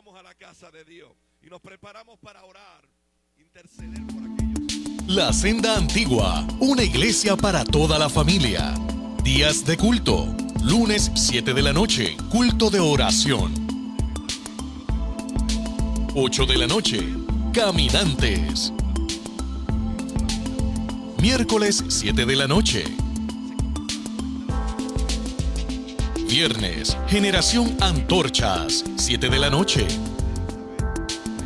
Vamos a la casa de Dios y nos preparamos para orar, interceder por aquellos. La Senda Antigua, una iglesia para toda la familia. Días de culto. Lunes 7 de la noche, culto de oración. 8 de la noche, caminantes. Miércoles 7 de la noche. Viernes, Generación Antorchas, 7 de la noche.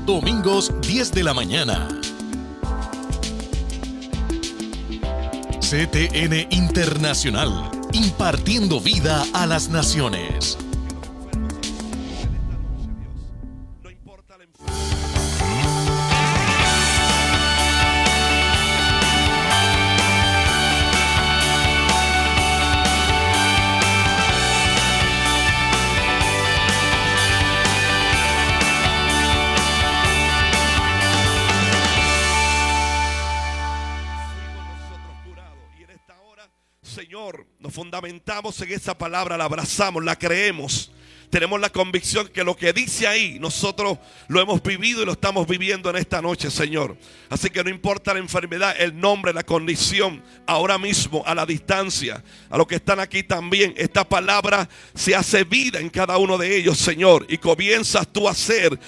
Domingos, 10 de la mañana. CTN Internacional, impartiendo vida a las naciones. No importa la enfermedad. Señor, nos fundamentamos en esa palabra, la abrazamos, la creemos. Tenemos la convicción que lo que dice ahí, nosotros lo hemos vivido y lo estamos viviendo en esta noche, Señor. Así que no importa la enfermedad, el nombre, la condición, ahora mismo, a la distancia, a los que están aquí también, esta palabra se hace vida en cada uno de ellos, Señor. Y comienzas tú a hacer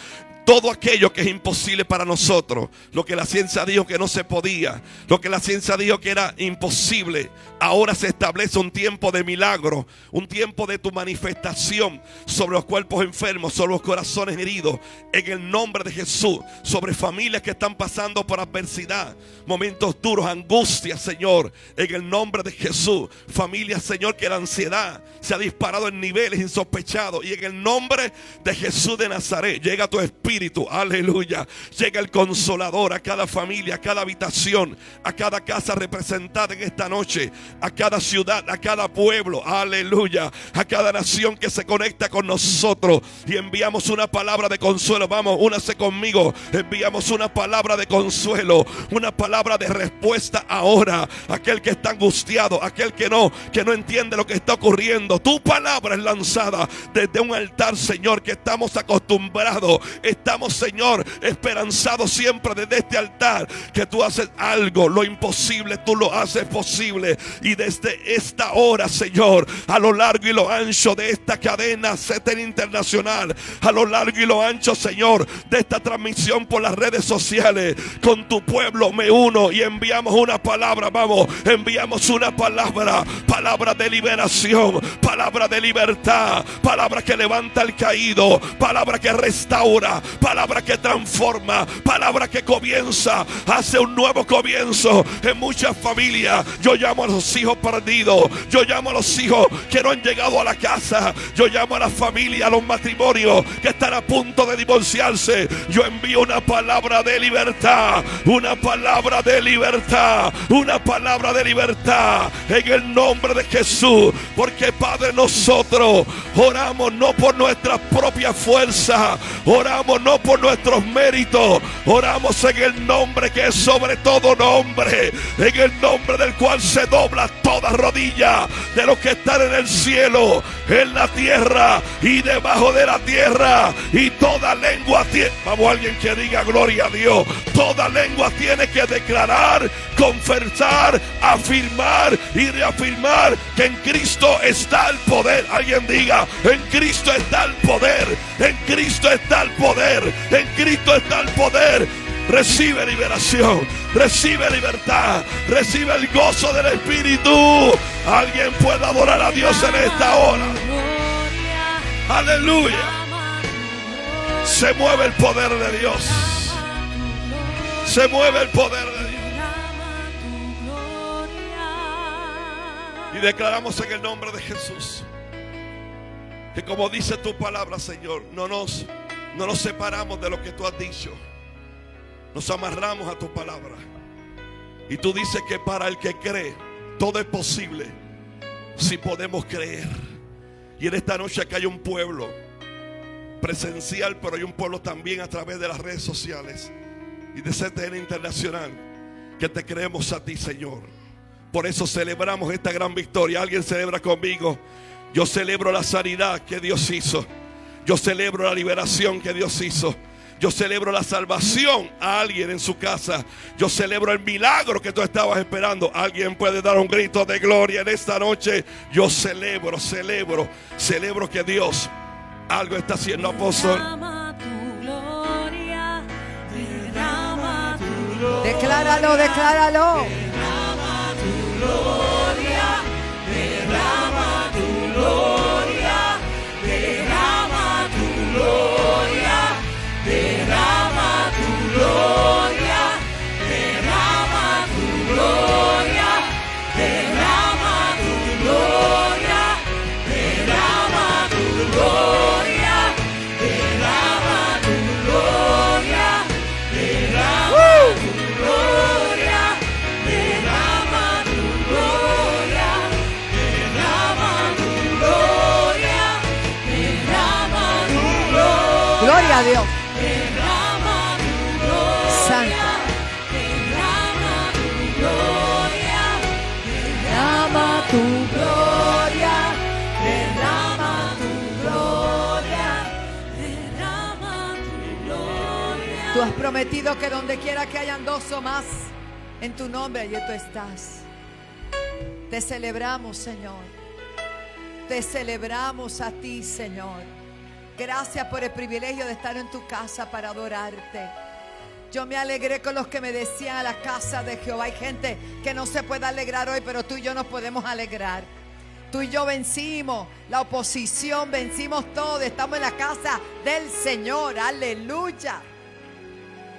todo aquello que es imposible para nosotros. Lo que la ciencia dijo que no se podía, lo que la ciencia dijo que era imposible, ahora se establece un tiempo de milagro, un tiempo de tu manifestación sobre los cuerpos enfermos, sobre los corazones heridos, en el nombre de Jesús, sobre familias que están pasando por adversidad, momentos duros, angustias, Señor, en el nombre de Jesús. Familias, Señor, que la ansiedad se ha disparado en niveles insospechados, y en el nombre de Jesús de Nazaret llega tu Espíritu, aleluya. Llega el Consolador a cada familia, a cada habitación, a cada casa representada en esta noche, a cada ciudad, a cada pueblo, aleluya, a cada nación que se conecta con nosotros, y enviamos una palabra de consuelo. Vamos, únase conmigo. Enviamos una palabra de consuelo, una palabra de respuesta ahora. Aquel que está angustiado, aquel que no entiende lo que está ocurriendo, tu palabra es lanzada desde un altar, Señor, que estamos acostumbrados. Estamos, Señor, esperanzados siempre desde este altar, que tú haces algo, lo imposible tú lo haces posible. Y desde esta hora, Señor, a lo largo y lo ancho de esta cadena CTN Internacional, a lo largo y lo ancho, Señor, de esta transmisión por las redes sociales, con tu pueblo me uno y enviamos una palabra. Vamos, enviamos una palabra, palabra de liberación, palabra de libertad, palabra que levanta al caído, palabra que restaura, palabra que transforma, palabra que comienza, hace un nuevo comienzo en muchas familias. Yo llamo a los hijos perdidos, yo llamo a los hijos que no han llegado a la casa, yo llamo a la familia, a los matrimonios que están a punto de divorciarse. Yo envío una palabra de libertad, una palabra de libertad, una palabra de libertad en el nombre de Jesús. Porque, Padre, nosotros oramos no por nuestra propia fuerza, oramos no por nuestros méritos, oramos en el nombre que es sobre todo nombre, en el nombre del cual se dobla toda rodilla de los que están en el cielo, en la tierra y debajo de la tierra, y toda lengua tiene, vamos, alguien que diga gloria a Dios, toda lengua tiene que declarar, confesar, afirmar y reafirmar que en Cristo está el poder. Alguien diga, en Cristo está el poder, en Cristo está el poder, en Cristo está el poder. Recibe liberación, recibe libertad, recibe el gozo del Espíritu. Alguien puede adorar a Dios en esta hora. Aleluya. Se mueve el poder de Dios. Se mueve el poder de Dios. Y declaramos en el nombre de Jesús que, como dice tu palabra, Señor, no nos separamos de lo que tú has dicho. Nos amarramos a tu palabra. Y tú dices que para el que cree, todo es posible si podemos creer. Y en esta noche acá hay un pueblo presencial, pero hay un pueblo también a través de las redes sociales y de CTN Internacional, que te creemos a ti, Señor. Por eso celebramos esta gran victoria. Alguien celebra conmigo. Yo celebro la sanidad que Dios hizo. Yo celebro la liberación que Dios hizo. Yo celebro la salvación a alguien en su casa. Yo celebro el milagro que tú estabas esperando. Alguien puede dar un grito de gloria en esta noche. Yo celebro que Dios algo está haciendo, apóstol. Decláralo, decláralo. Derrama tu gloria, derrama tu gloria, derrama tu gloria, derrama tu gloria, derrama tu gloria, derrama tu gloria, derrama tu gloria, derrama tu gloria, derrama tu gloria, derrama tu gloria, derrama tu gloria, derrama tu gloria. Gloria a Dios. Derrama tu gloria, Santa. derrama tu gloria, Derrama tu gloria. derrama tu gloria, derrama tu gloria. Tú has prometido que donde quiera que hayan dos o más en tu nombre, allí tú estás. Te celebramos, Señor. Te celebramos a ti, Señor. Gracias por el privilegio de estar en tu casa para adorarte. Yo me alegré con los que me decían a la casa de Jehová. Hay gente que no se puede alegrar hoy, pero tú y yo nos podemos alegrar. Tú y yo vencimos la oposición, vencimos todo. Estamos en la casa del Señor. Aleluya.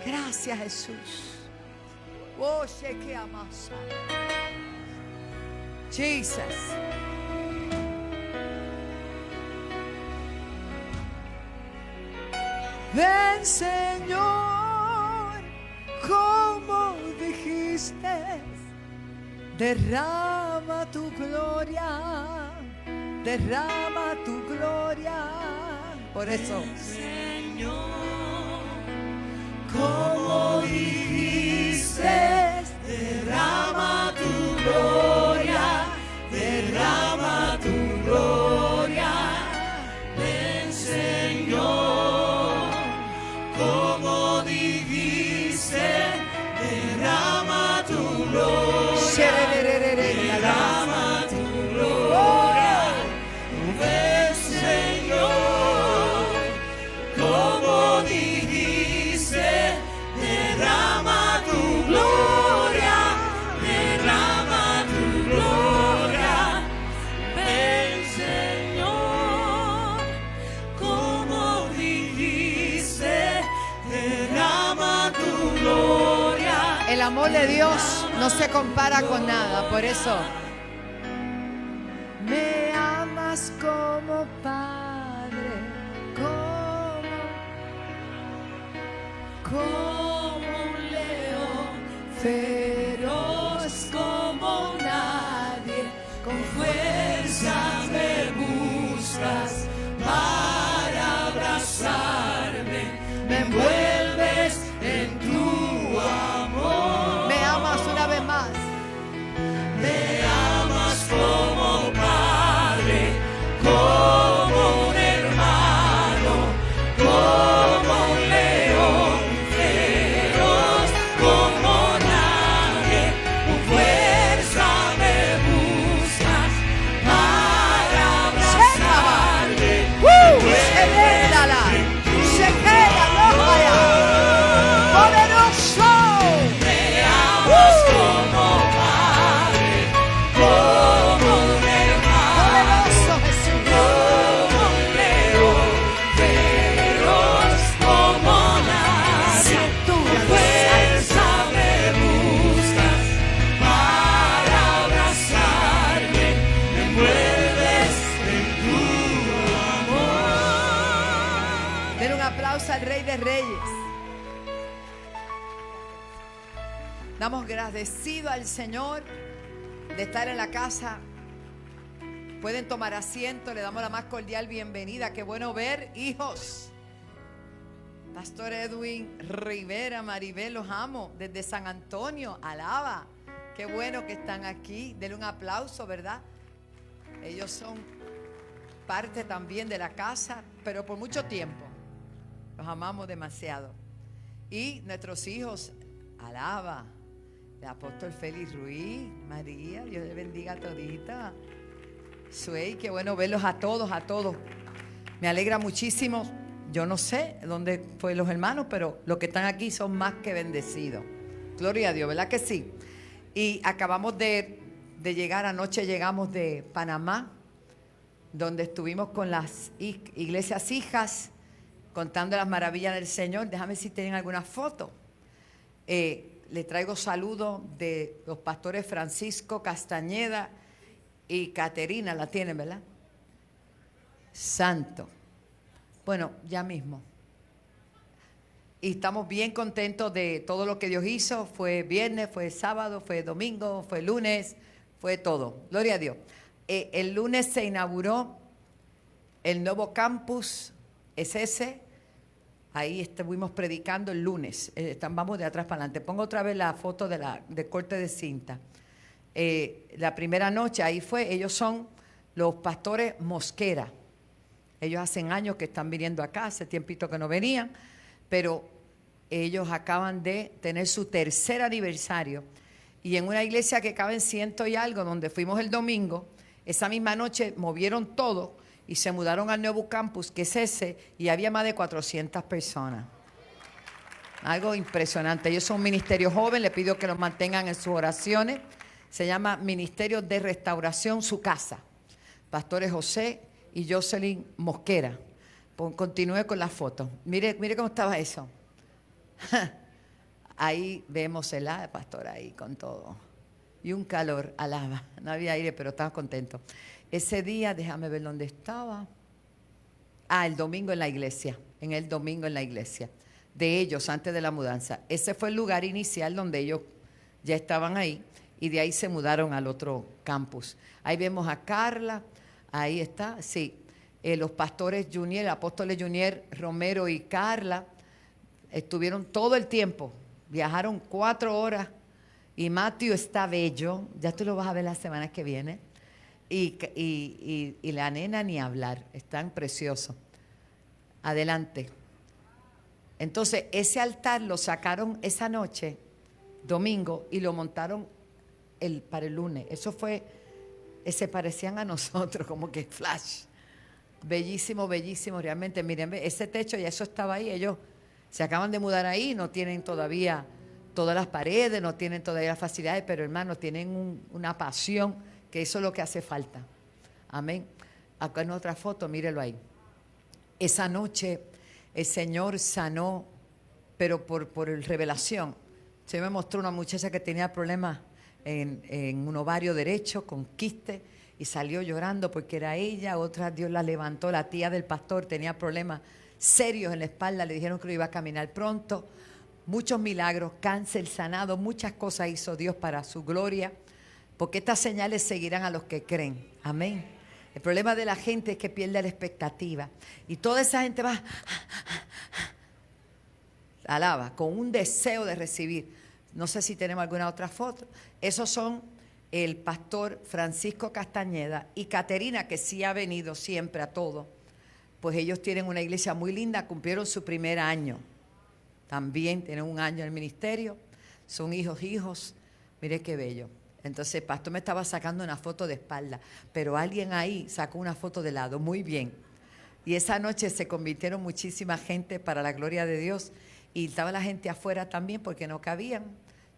Gracias, Jesús. Oh, que amasa. Jesus. Ven, Señor, como dijiste, derrama tu gloria, derrama tu gloria. Por eso, Señor, como dijiste, derrama tu gloria, derrama tu gloria. Ven, Señor, como dijiste, derrama tu gloria, derrama tu gloria. Ven, Señor, como dijiste, derrama tu gloria, derrama tu gloria. Ven, Señor, como dijiste, derrama tu gloria. el amor de Dios no se compara con nada. Por eso, me amas como Padre, Como un león, feroz como nadie, con fuerza me buscas para abrazarme, me envuelves en tu amor. me amas una vez más. Me amas como padre, como un hermano, como un león feroz, como nadie, con fuerza me buscas para abrazarme. Se queda, no vaya. Poderoso. Me amas como padre, como un hermano. Poderoso Jesús. Como un león feroz, como nadie, con fuerza me buscas para abrazarme, me envuelves en tu amor. Den un aplauso al Rey de Reyes. Damos agradecido al Señor de estar en la casa. Pueden tomar asiento, le damos la más cordial bienvenida. Qué bueno ver, hijos. Pastor Edwin Rivera, Maribel, los amo desde San Antonio, alaba. Qué bueno que están aquí. Denle un aplauso, ¿verdad? Ellos son parte también de la casa, pero por mucho tiempo. Los amamos demasiado. Y nuestros hijos, alaba, el apóstol Félix Ruiz, María, Dios le bendiga a todita. Suey, qué bueno verlos a todos, a todos. Me alegra muchísimo. Yo no sé dónde fue los hermanos, pero los que están aquí son más que bendecidos. Gloria a Dios, ¿verdad que sí? Y acabamos de llegar, anoche llegamos de Panamá, donde estuvimos con las iglesias hijas, contando las maravillas del Señor. Déjame ver si tienen alguna foto. Les traigo saludos de los pastores Francisco Castañeda y Caterina. La tienen, ¿verdad? Santo. Bueno, ya mismo. Y estamos bien contentos de todo lo que Dios hizo. Fue viernes, fue sábado, fue domingo, fue lunes, fue todo. Gloria a Dios. El lunes se inauguró el nuevo campus, es ese. Ahí estuvimos predicando el lunes. Vamos de atrás para adelante. Pongo otra vez la foto de corte de cinta. La primera noche ahí fue. Ellos son los pastores Mosquera. Ellos hacen años que están viniendo acá, hace tiempito que no venían, pero ellos acaban de tener su tercer aniversario. Y en una iglesia que cabe en 100 y algo, donde fuimos el domingo, esa misma noche movieron todo y se mudaron al nuevo campus, que es ese, y había más de 400 personas. Algo impresionante. Ellos son un ministerio joven, les pido que los mantengan en sus oraciones. Se llama Ministerio de Restauración Su Casa. Pastores José y Jocelyn Mosquera. Continúe con la foto. Mire cómo estaba eso. Ahí vemos el pastor ahí con todo. Y un calor, alaba. No había aire, pero estaba contento. Ese día, déjame ver dónde estaba. El domingo en la iglesia. En el domingo en la iglesia. De ellos, antes de la mudanza. Ese fue el lugar inicial donde ellos ya estaban ahí. Y de ahí se mudaron al otro campus. Ahí vemos a Carla. Ahí está, sí. Los pastores Junior, apóstoles Junior, Romero y Carla estuvieron todo el tiempo. Viajaron 4 horas. Y Matthew está bello. Ya tú lo vas a ver la semana que viene. Y la nena ni hablar. Están preciosos. Adelante. Entonces, ese altar lo sacaron esa noche, domingo, y lo montaron para el lunes. Eso fue, se parecían a nosotros, como que flash. Bellísimo, bellísimo, realmente. Miren, ese techo ya eso estaba ahí. Ellos se acaban de mudar ahí, no tienen todavía todas las paredes, no tienen todavía las facilidades, pero hermanos, tienen una pasión, que eso es lo que hace falta. Amén. Acá en otra foto, mírelo ahí. Esa noche el Señor sanó, pero por revelación. Se me mostró una muchacha que tenía problemas en un ovario derecho con quiste y salió llorando porque era ella. Otra, Dios la levantó. La tía del pastor tenía problemas serios en la espalda, le dijeron que no iba a caminar pronto. Muchos milagros, cáncer sanado, muchas cosas hizo Dios para su gloria, porque estas señales seguirán a los que creen. Amén. El problema de la gente es que pierde la expectativa y toda esa gente va alaba con un deseo de recibir. No sé si tenemos alguna otra foto. Esos son el pastor Francisco Castañeda y Caterina, que sí ha venido siempre a todo. Pues ellos tienen una iglesia muy linda, cumplieron su primer año. También tienen un año en el ministerio. Son hijos. Mire qué bello. Entonces el pastor me estaba sacando una foto de espalda, pero alguien ahí sacó una foto de lado. Muy bien. Y esa noche se convirtieron muchísima gente para la gloria de Dios. Y estaba la gente afuera también porque no cabían.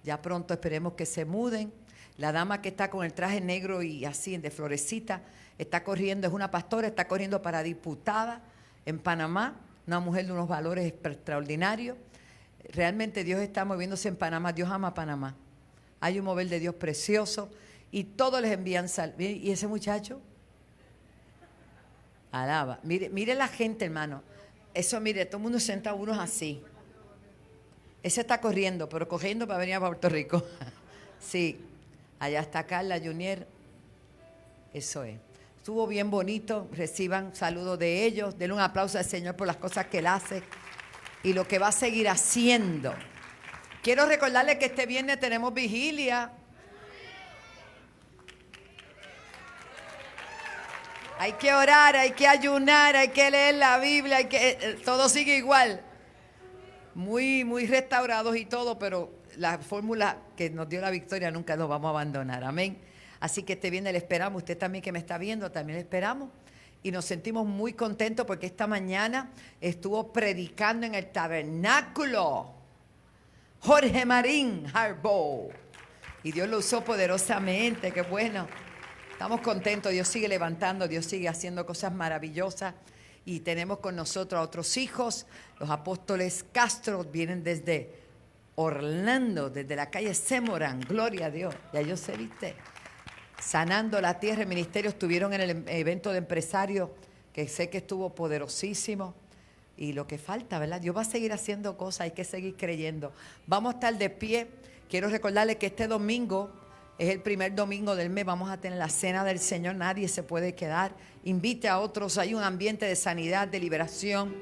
Ya pronto esperemos que se muden. La dama que está con el traje negro y así de florecita está corriendo, es una pastora, está corriendo para diputada en Panamá, una mujer de unos valores extraordinarios. Realmente Dios está moviéndose en Panamá, Dios ama a Panamá. Hay un mover de Dios precioso y todos les envían sal. ¿Y ese muchacho? Alaba. Mire la gente, hermano. Eso, mire, todo el mundo senta unos así. Ese está corriendo, pero corriendo para venir a Puerto Rico. Sí, allá está Carla Junior. Eso es. Estuvo bien bonito. Reciban saludos de ellos. Denle un aplauso al Señor por las cosas que Él hace y lo que va a seguir haciendo. Quiero recordarles que este viernes tenemos vigilia. Hay que orar, hay que ayunar, hay que leer la Biblia, todo sigue igual. Muy restaurados y todo, pero la fórmula que nos dio la victoria nunca nos vamos a abandonar. Amén. Así que este viernes le esperamos. Usted también que me está viendo, también le esperamos. Y nos sentimos muy contentos porque esta mañana estuvo predicando en el tabernáculo Jorge Marín Harbaugh. Y Dios lo usó poderosamente, qué bueno. Estamos contentos, Dios sigue levantando, Dios sigue haciendo cosas maravillosas. Y tenemos con nosotros a otros hijos. Los apóstoles Castro vienen desde Orlando, desde la calle Semoran. Gloria a Dios. Ya yo sé, viste. Sanando la tierra, el ministerio estuvieron en el evento de empresarios, que sé que estuvo poderosísimo. Y lo que falta, ¿verdad? Dios va a seguir haciendo cosas, hay que seguir creyendo. Vamos a estar de pie. Quiero recordarles que este domingo es el primer domingo del mes. Vamos a tener la cena del Señor, nadie se puede quedar. Invite a otros, hay un ambiente de sanidad, de liberación,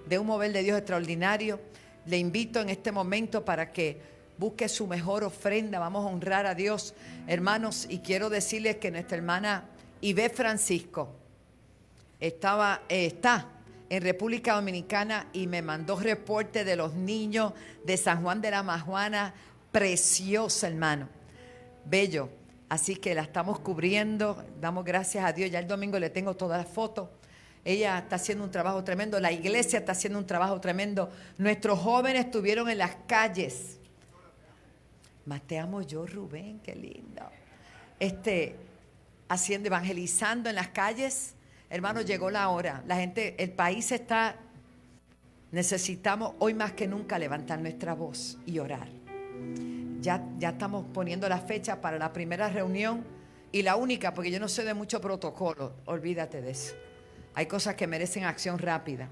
de un mover de Dios extraordinario. Le invito en este momento para que busque su mejor ofrenda. Vamos a honrar a Dios, hermanos. Y quiero decirles que nuestra hermana Ibe Francisco está en República Dominicana y me mandó reporte de los niños de San Juan de la Maguana. Preciosa, hermano. Bello. Así que la estamos cubriendo. Damos gracias a Dios. Ya el domingo le tengo todas las fotos. Ella está haciendo un trabajo tremendo. La iglesia está haciendo un trabajo tremendo. Nuestros jóvenes estuvieron en las calles. Más te amo yo, Rubén, qué lindo. Haciendo, evangelizando en las calles. Hermano, llegó la hora. La gente, el país necesitamos hoy más que nunca levantar nuestra voz y orar. Ya estamos poniendo la fecha para la primera reunión y la única, porque yo no sé de mucho protocolo. Olvídate de eso. Hay cosas que merecen acción rápida.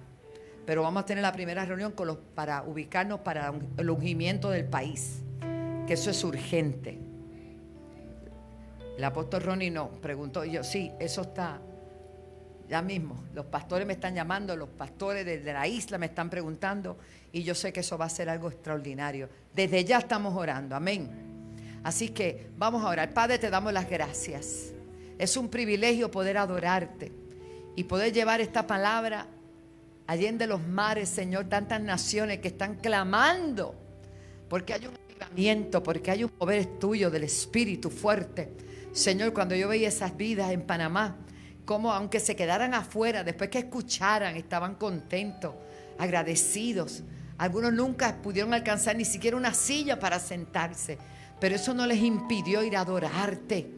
Pero vamos a tener la primera reunión para ubicarnos para el ungimiento del país. Que eso es urgente. El apóstol Ronnie nos preguntó, y yo, sí, eso está ya mismo. Los pastores me están llamando, los pastores de la isla me están preguntando, y yo sé que eso va a ser algo extraordinario. Desde ya estamos orando, amén. Así que vamos a orar. Padre, te damos las gracias. Es un privilegio poder adorarte y poder llevar esta palabra allende los mares, Señor, tantas naciones que están clamando porque hay un avivamiento, porque hay un poder tuyo del Espíritu fuerte. Señor, cuando yo veía esas vidas en Panamá, como aunque se quedaran afuera, después que escucharan, estaban contentos, agradecidos. Algunos nunca pudieron alcanzar ni siquiera una silla para sentarse, pero eso no les impidió ir a adorarte.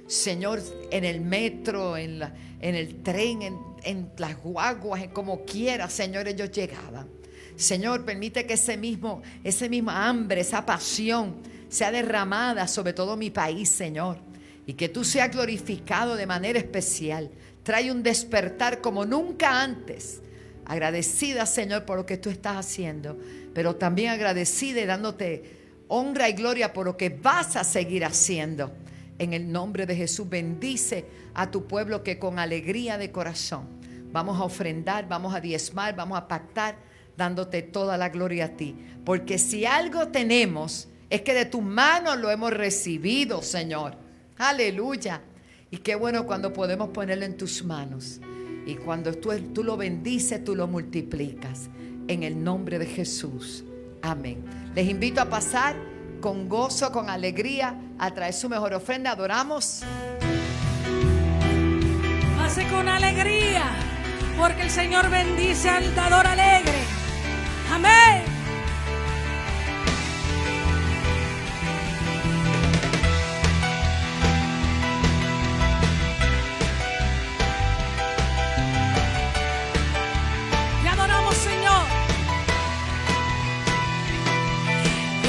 Señor, en el metro, en el tren, en las guaguas, en como quiera, Señor, ellos llegaban. Señor, permite que ese mismo hambre, esa pasión sea derramada sobre todo mi país, Señor. Y que tú seas glorificado de manera especial. Trae un despertar como nunca antes. Agradecida, Señor, por lo que tú estás haciendo. Pero también agradecida y dándote honra y gloria por lo que vas a seguir haciendo. En el nombre de Jesús, bendice a tu pueblo que con alegría de corazón vamos a ofrendar, vamos a diezmar, vamos a pactar, dándote toda la gloria a ti. Porque si algo tenemos, es que de tu mano lo hemos recibido, Señor. Aleluya. Y qué bueno cuando podemos ponerlo en tus manos. Y cuando tú lo bendices, tú lo multiplicas. En el nombre de Jesús. Amén. Les invito a pasar con gozo, con alegría, a traer su mejor ofrenda. Adoramos. Pase con alegría, porque el Señor bendice al dador alegre. Amén. Te adoramos, Señor.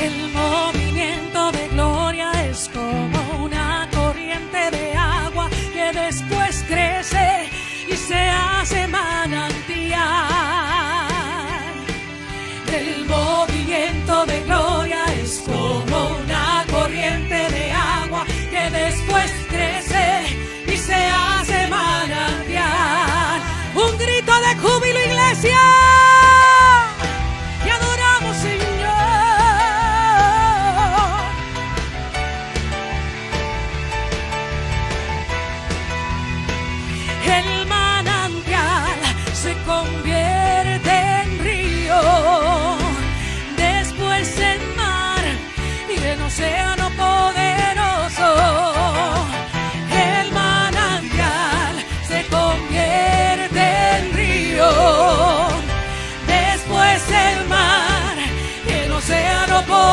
El movimiento de gloria es como una corriente de agua que después crece y se hace manantial. El movimiento de gloria es como una corriente de agua que después crece y se hace manantial. Un grito de júbilo, iglesia. Y adoramos, Señor. El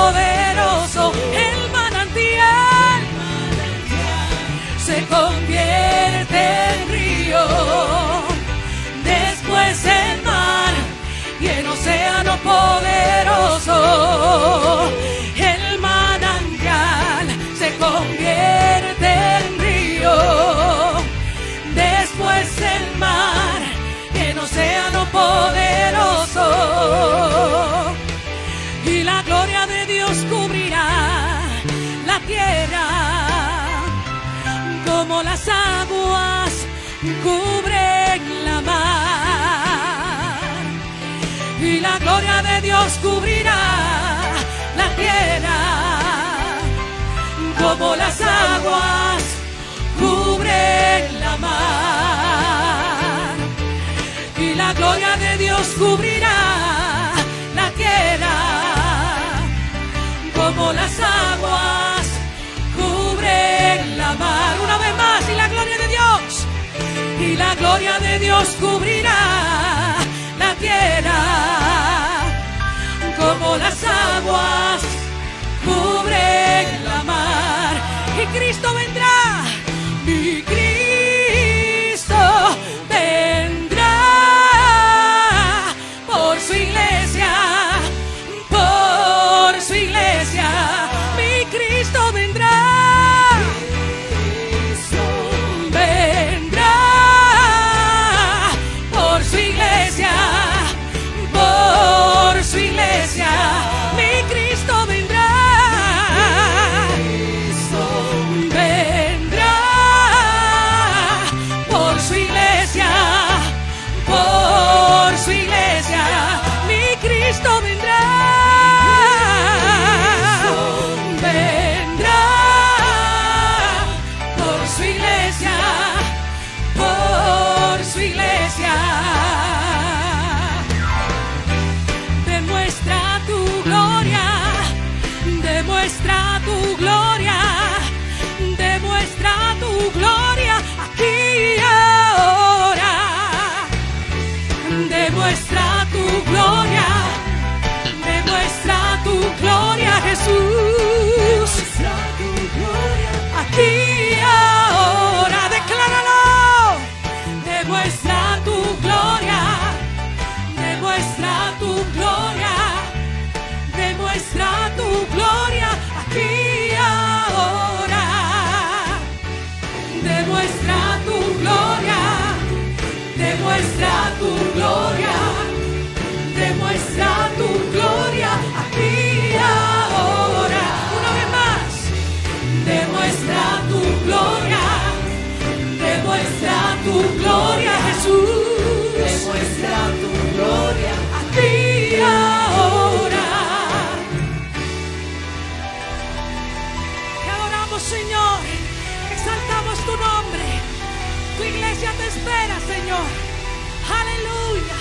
poderoso, el manantial se convierte en río, después el mar y el océano poderoso, el manantial se convierte en río, después el mar y el océano poderoso, y la gloria de Dios cubrirá la tierra como las aguas cubren la mar, y la gloria de Dios cubrirá la tierra como las aguas cubren la mar, y la gloria de Dios cubrirá la tierra como las aguas cubren la mar. Una vez más, y la gloria de Dios, y la gloria de Dios cubrirá la tierra como las aguas cubren la mar. Y Cristo vendrá, mi Cristo vendrá por su iglesia, por su iglesia, mi Cristo vendrá. Vendrá por su iglesia, por su iglesia, mi Cristo vendrá. Vendrá por su iglesia, por su iglesia, mi Cristo vendrá. Vendrá por su iglesia, por su iglesia. Demuestra tu gloria, demuestra tu gloria, demuestra tu gloria aquí y ahora. Demuestra tu gloria, demuestra tu gloria, Jesús. Aquí y ahora, decláralo. Demuestra tu gloria, demuestra tu gloria, demuestra tu gloria aquí y ahora. Demuestra tu gloria, demuestra tu gloria, demuestra tu gloria aquí y ahora. Una vez más, demuestra tu gloria, demuestra tu gloria, Jesús. Demuestra tu gloria aquí y ahora. Te adoramos, Señor, exaltamos tu nombre. Tu iglesia te espera, Señor. Aleluya.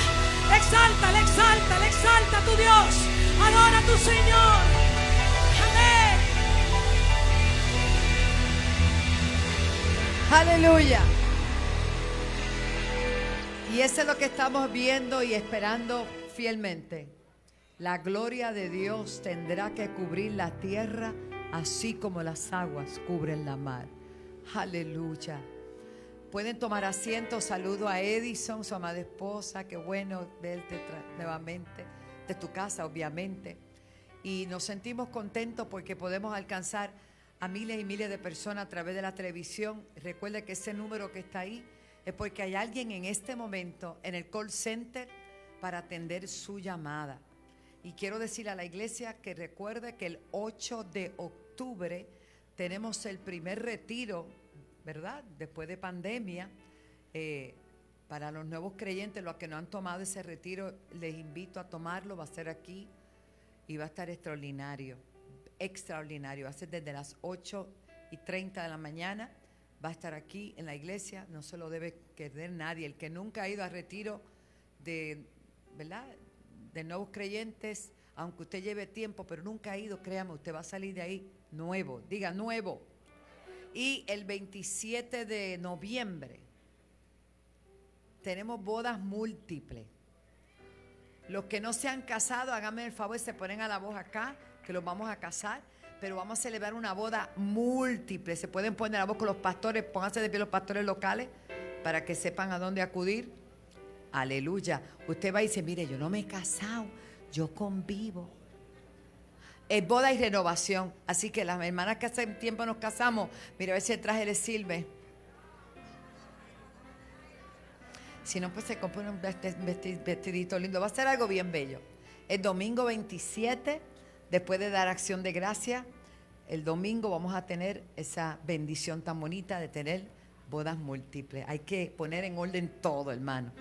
Exáltale, exáltale, exalta a tu Dios. Adora a tu Señor. Amén. Aleluya. Y eso es lo que estamos viendo y esperando fielmente. La gloria de Dios tendrá que cubrir la tierra, así como las aguas cubren la mar. Aleluya. Pueden tomar asiento. Saludo a Edison, su amada esposa. Qué bueno verte nuevamente de tu casa, obviamente. Y nos sentimos contentos porque podemos alcanzar a miles y miles de personas a través de la televisión. Recuerde que ese número que está ahí es porque hay alguien en este momento en el call center para atender su llamada. Y quiero decirle a la iglesia que recuerde que el 8 de octubre tenemos el primer retiro, ¿verdad? Después de pandemia, para los nuevos creyentes, los que no han tomado ese retiro, les invito a tomarlo. Va a ser aquí y va a estar extraordinario, extraordinario. Va a ser desde las 8:30 de la mañana. Va a estar aquí en la iglesia, no se lo debe perder nadie. El que nunca ha ido a retiro de, ¿verdad?, de nuevos creyentes, aunque usted lleve tiempo, pero nunca ha ido, créame, usted va a salir de ahí nuevo. Diga nuevo. Y el 27 de noviembre tenemos bodas múltiples. Los que no se han casado, háganme el favor, se ponen a la voz acá. que los vamos a casar, pero vamos a celebrar una boda múltiple. Se pueden poner a voz con los pastores, pónganse de pie los pastores locales para que sepan a dónde acudir. Aleluya. Usted va y dice, mire, yo no me he casado, yo convivo. Es boda y renovación. Así que las hermanas que hace tiempo nos casamos, mire a ver si el traje les sirve. Si no, pues se compone un vestidito lindo. Va a ser algo bien bello. El domingo 27, después de dar acción de gracia, el domingo vamos a tener esa bendición tan bonita de tener bodas múltiples. Hay que poner en orden todo, hermano.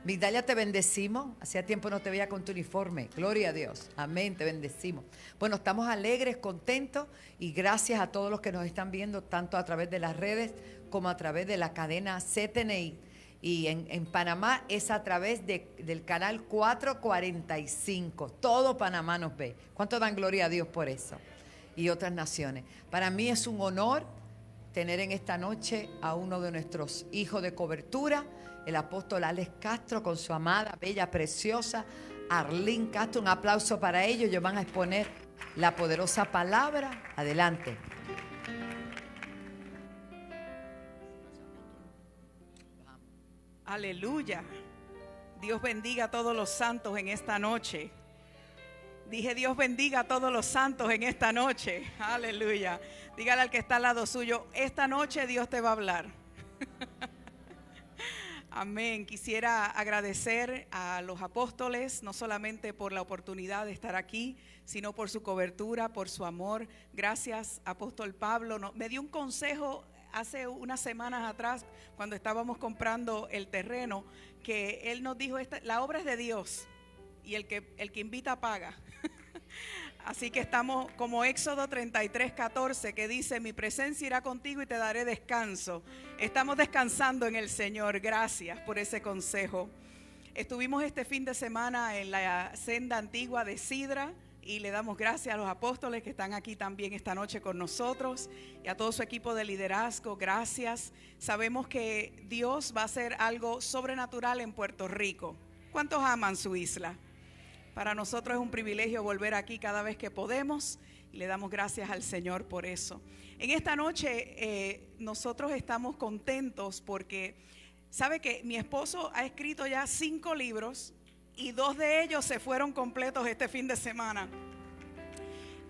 Migdalia, te bendecimos. Hacía tiempo no te veía con tu uniforme. Gloria a Dios. Amén, te bendecimos. Bueno, estamos alegres, contentos y gracias a todos los que nos están viendo, tanto a través de las redes como a través de la cadena CTNI. Y en Panamá es a través del canal 445. Todo Panamá nos ve. ¿Cuánto dan gloria a Dios por eso? Y otras naciones. Para mí es un honor tener en esta noche a uno de nuestros hijos de cobertura, el apóstol Alex Castro, con su amada, bella, preciosa Arlene Castro. Un aplauso para ellos. Ellos van a exponer la poderosa palabra. Adelante. Aleluya. Dios bendiga a todos los santos en esta noche. Dije, Dios bendiga a todos los santos en esta noche. Aleluya. Dígale al que está al lado suyo, esta noche Dios te va a hablar. Amén. Quisiera agradecer a los apóstoles, no solamente por la oportunidad de estar aquí, sino por su cobertura, por su amor. Gracias, apóstol Pablo. Me dio un consejo hace unas semanas atrás, cuando estábamos comprando el terreno, que él nos dijo, la obra es de Dios y el que invita paga. Así que estamos como Éxodo 33:14, que dice, mi presencia irá contigo y te daré descanso. Estamos descansando en el Señor. Gracias por ese consejo. Estuvimos este fin de semana en la senda antigua de Sidra y le damos gracias a los apóstoles que están aquí también esta noche con nosotros y a todo su equipo de liderazgo. Gracias. Sabemos que Dios va a hacer algo sobrenatural en Puerto Rico. ¿Cuántos aman su isla? Para nosotros es un privilegio volver aquí cada vez que podemos y le damos gracias al Señor por eso. En esta noche nosotros estamos contentos porque sabe que mi esposo ha escrito ya 5 libros y 2 de ellos se fueron completos este fin de semana.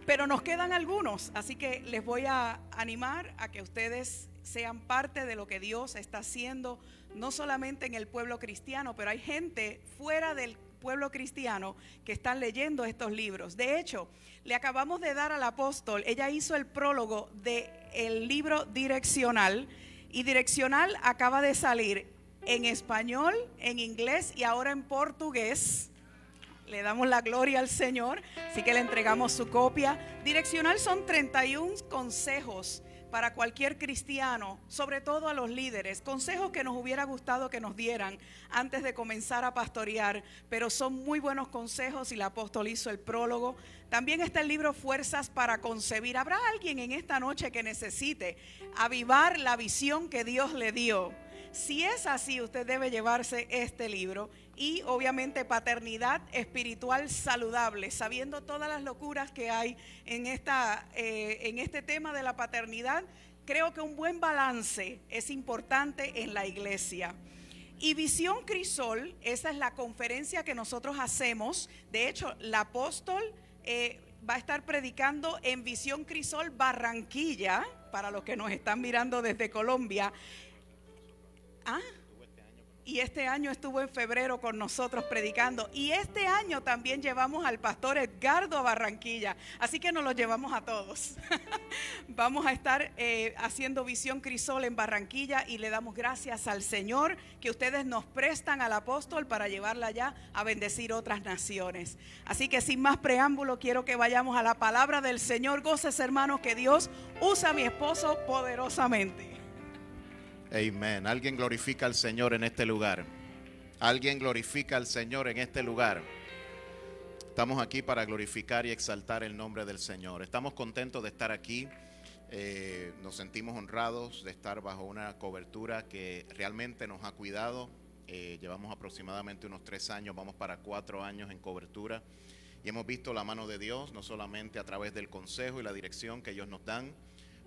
Pero nos quedan algunos, así que les voy a animar a que ustedes sean parte de lo que Dios está haciendo, no solamente en el pueblo cristiano, pero hay gente fuera del pueblo cristiano que están leyendo estos libros. De hecho, le acabamos de dar al apóstol, ella hizo el prólogo del libro Direccional, y Direccional acaba de salir en español, en inglés y ahora en portugués. Le damos la gloria al Señor, así que le entregamos su copia. Direccional son 31 consejos para cualquier cristiano, sobre todo a los líderes, consejos que nos hubiera gustado que nos dieran antes de comenzar a pastorear, pero son muy buenos consejos y el apóstol hizo el prólogo. También está el libro Fuerzas para Concebir. ¿Habrá alguien en esta noche que necesite avivar la visión que Dios le dio? Si es así, usted debe llevarse este libro. Y obviamente Paternidad Espiritual Saludable, sabiendo todas las locuras que hay en este tema de la paternidad. Creo que un buen balance es importante en la iglesia. Y Visión Crisol, esa es la conferencia que nosotros hacemos. De hecho, el apóstol va a estar predicando en Visión Crisol Barranquilla, para los que nos están mirando desde Colombia. Y este año estuvo en febrero con nosotros predicando. Y este año también llevamos al pastor Edgardo a Barranquilla. Así que nos lo llevamos a todos. Vamos a estar haciendo Visión Crisol en Barranquilla y le damos gracias al Señor que ustedes nos prestan al apóstol para llevarla allá a bendecir otras naciones. Así que sin más preámbulo, quiero que vayamos a la palabra del Señor. Goces, hermanos, que Dios usa a mi esposo poderosamente. Amén. Alguien glorifica al Señor en este lugar. Alguien glorifica al Señor en este lugar. Estamos aquí para glorificar y exaltar el nombre del Señor. Estamos contentos de estar aquí. Nos sentimos honrados de estar bajo una cobertura que realmente nos ha cuidado. Llevamos aproximadamente unos 3 años, vamos para 4 años en cobertura. y hemos visto la mano de Dios, no solamente a través del consejo y la dirección que ellos nos dan,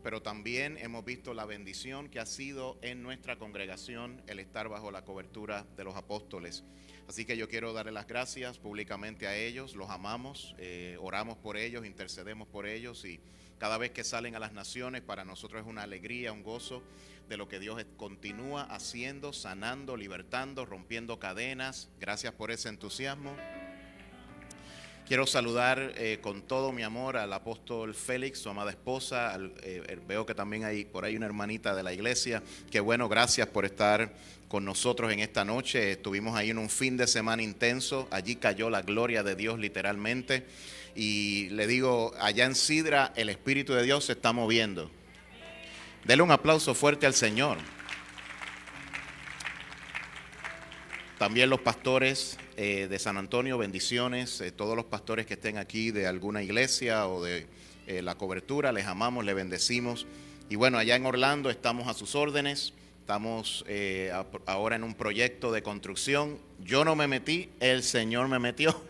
pero también hemos visto la bendición que ha sido en nuestra congregación el estar bajo la cobertura de los apóstoles. Así que yo quiero darle las gracias públicamente a ellos, los amamos, oramos por ellos, intercedemos por ellos, y cada vez que salen a las naciones para nosotros es una alegría, un gozo de lo que Dios continúa haciendo, sanando, libertando, rompiendo cadenas. Gracias por ese entusiasmo. Quiero saludar con todo mi amor al apóstol Félix, su amada esposa. Veo que también hay por ahí una hermanita de la iglesia. Qué bueno, gracias por estar con nosotros en esta noche. Estuvimos ahí en un fin de semana intenso. Allí cayó la gloria de Dios literalmente. Y le digo, allá en Sidra el Espíritu de Dios se está moviendo. Dele un aplauso fuerte al Señor. También los pastores de San Antonio, bendiciones. Todos los pastores que estén aquí de alguna iglesia o de la cobertura, les amamos, les bendecimos. Y bueno, allá en Orlando estamos a sus órdenes. Estamos ahora en un proyecto de construcción. Yo no me metí, el Señor me metió.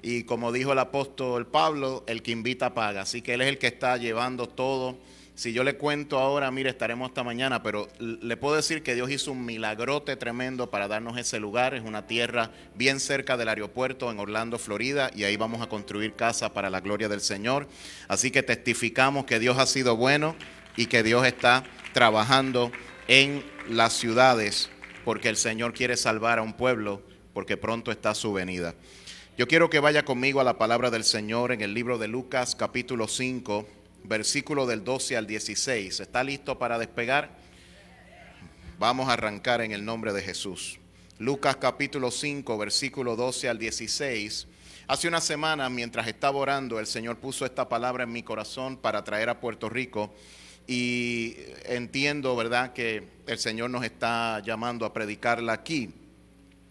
Y como dijo el apóstol Pablo, el que invita paga. Así que Él es el que está llevando todo. Si yo le cuento ahora, mire, estaremos hasta mañana, pero le puedo decir que Dios hizo un milagrote tremendo para darnos ese lugar. Es una tierra bien cerca del aeropuerto en Orlando, Florida, y ahí vamos a construir casa para la gloria del Señor. Así que testificamos que Dios ha sido bueno y que Dios está trabajando en las ciudades, porque el Señor quiere salvar a un pueblo, porque pronto está su venida. Yo quiero que vaya conmigo a la palabra del Señor en el libro de Lucas capítulo 5, versículo del 12 al 16. ¿Está listo para despegar? Vamos a arrancar en el nombre de Jesús. Lucas capítulo 5, versículo 12 al 16. Hace una semana, mientras estaba orando, el Señor puso esta palabra en mi corazón para traer a Puerto Rico. Y entiendo, ¿verdad?, que el Señor nos está llamando a predicarla aquí.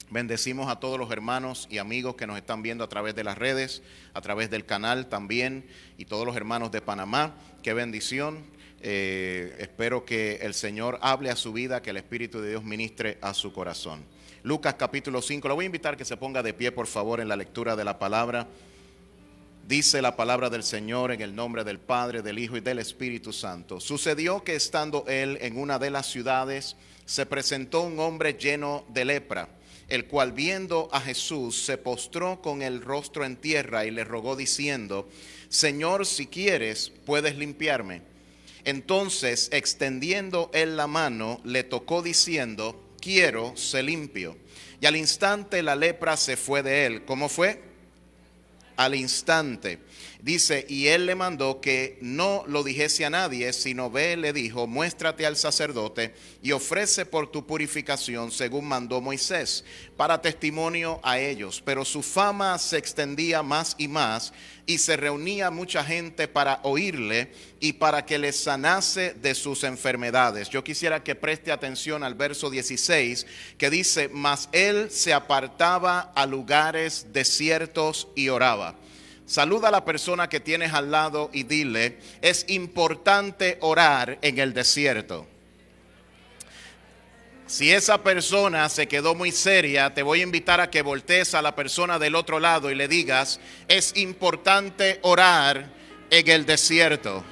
Bendecimos a todos los hermanos y amigos que nos están viendo a través de las redes, a través del canal también, y todos los hermanos de Panamá. Qué bendición. Espero que el Señor hable a su vida, que el Espíritu de Dios ministre a su corazón. Lucas capítulo 5. Lo voy a invitar que se ponga de pie, por favor, en la lectura de la palabra. Dice la palabra del Señor en el nombre del Padre, del Hijo y del Espíritu Santo. Sucedió que estando él en una de las ciudades, se presentó un hombre lleno de lepra, el cual viendo a Jesús se postró con el rostro en tierra y le rogó diciendo: Señor, si quieres, puedes limpiarme. Entonces, extendiendo él la mano, le tocó diciendo: quiero, sé limpio. Y al instante la lepra se fue de él. ¿Cómo fue? Al instante. Dice, y él le mandó que no lo dijese a nadie, sino ve, le dijo, muéstrate al sacerdote y ofrece por tu purificación según mandó Moisés, para testimonio a ellos. Pero su fama se extendía más y más, y se reunía mucha gente para oírle y para que les sanase de sus enfermedades. Yo quisiera que preste atención al verso 16, que dice, mas él se apartaba a lugares desiertos y oraba. Saluda a la persona que tienes al lado y dile, es importante orar en el desierto. Si esa persona se quedó muy seria, te voy a invitar a que voltees a la persona del otro lado y le digas, es importante orar en el desierto.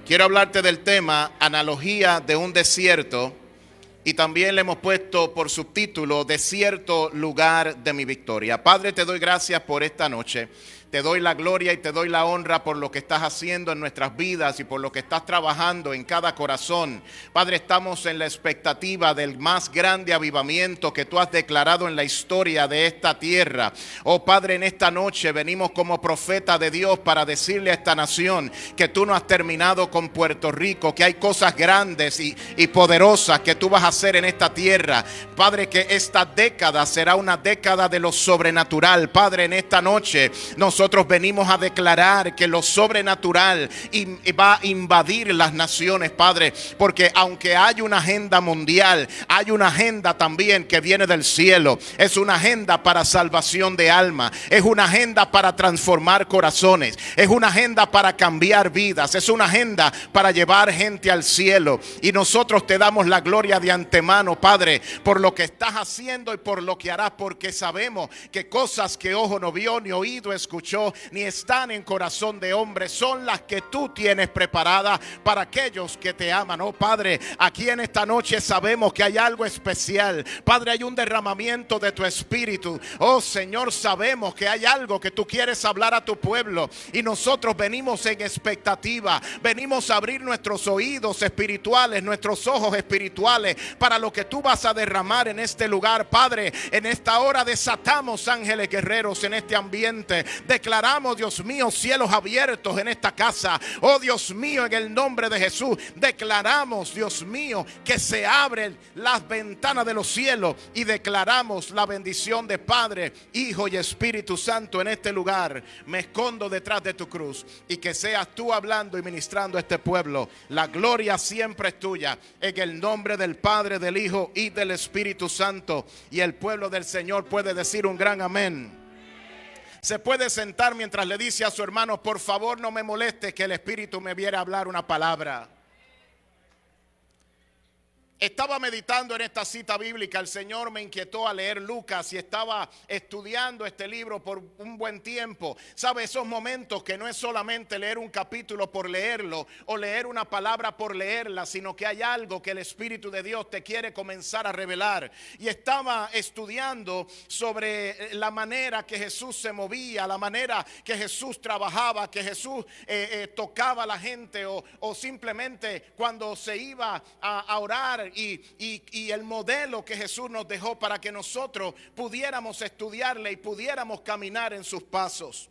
Quiero hablarte del tema, analogía de un desierto, y también le hemos puesto por subtítulo, desierto, lugar de mi victoria. Padre, te doy gracias por esta noche. Te doy la gloria y te doy la honra por lo que estás haciendo en nuestras vidas y por lo que estás trabajando en cada corazón. Padre, estamos en la expectativa del más grande avivamiento que tú has declarado en la historia de esta tierra. Oh Padre, en esta noche venimos como profeta de Dios para decirle a esta nación que tú no has terminado con Puerto Rico, que hay cosas grandes y poderosas que tú vas a hacer en esta tierra. Padre, que esta década será una década de lo sobrenatural. Padre, en esta noche nosotros nosotros venimos a declarar que lo sobrenatural va a invadir las naciones, Padre, porque aunque hay una agenda mundial, hay una agenda también que viene del cielo. Es una agenda para salvación de alma, es una agenda para transformar corazones, es una agenda para cambiar vidas, es una agenda para llevar gente al cielo. Y nosotros te damos la gloria de antemano, Padre, por lo que estás haciendo y por lo que harás, porque sabemos que cosas que ojo no vio, ni oído escuchó, ni están en corazón de hombre, son las que tú tienes preparadas para aquellos que te aman. Oh Padre, aquí en esta noche sabemos que hay algo especial. Padre, hay un derramamiento de tu espíritu. Oh Señor, sabemos que hay algo que tú quieres hablar a tu pueblo, y nosotros venimos en expectativa. Venimos a abrir nuestros oídos espirituales, nuestros ojos espirituales para lo que tú vas a derramar en este lugar. Padre, en esta hora desatamos ángeles guerreros en este ambiente. Declaramos, Dios mío, cielos abiertos en esta casa. Oh Dios mío, en el nombre de Jesús, declaramos, Dios mío, que se abren las ventanas de los cielos, y declaramos la bendición de Padre, Hijo y Espíritu Santo en este lugar. Me escondo detrás de tu cruz, y que seas tú hablando y ministrando a este pueblo. La gloria siempre es tuya, en el nombre del Padre, del Hijo y del Espíritu Santo. Y el pueblo del Señor puede decir un gran amén. Se puede sentar mientras le dice a su hermano: por favor, no me moleste que el Espíritu me viera hablar una palabra. Estaba meditando en esta cita bíblica. El Señor me inquietó a leer Lucas, y estaba estudiando este libro por un buen tiempo. ¿Sabe? Esos momentos que no es solamente leer un capítulo por leerlo, o leer una palabra por leerla, sino que hay algo que el Espíritu de Dios te quiere comenzar a revelar. Y estaba estudiando sobre la manera que Jesús se movía, la manera que Jesús trabajaba, que Jesús tocaba a la gente, o simplemente cuando se iba a orar. Y el modelo que Jesús nos dejó para que nosotros pudiéramos estudiarle y pudiéramos caminar en sus pasos.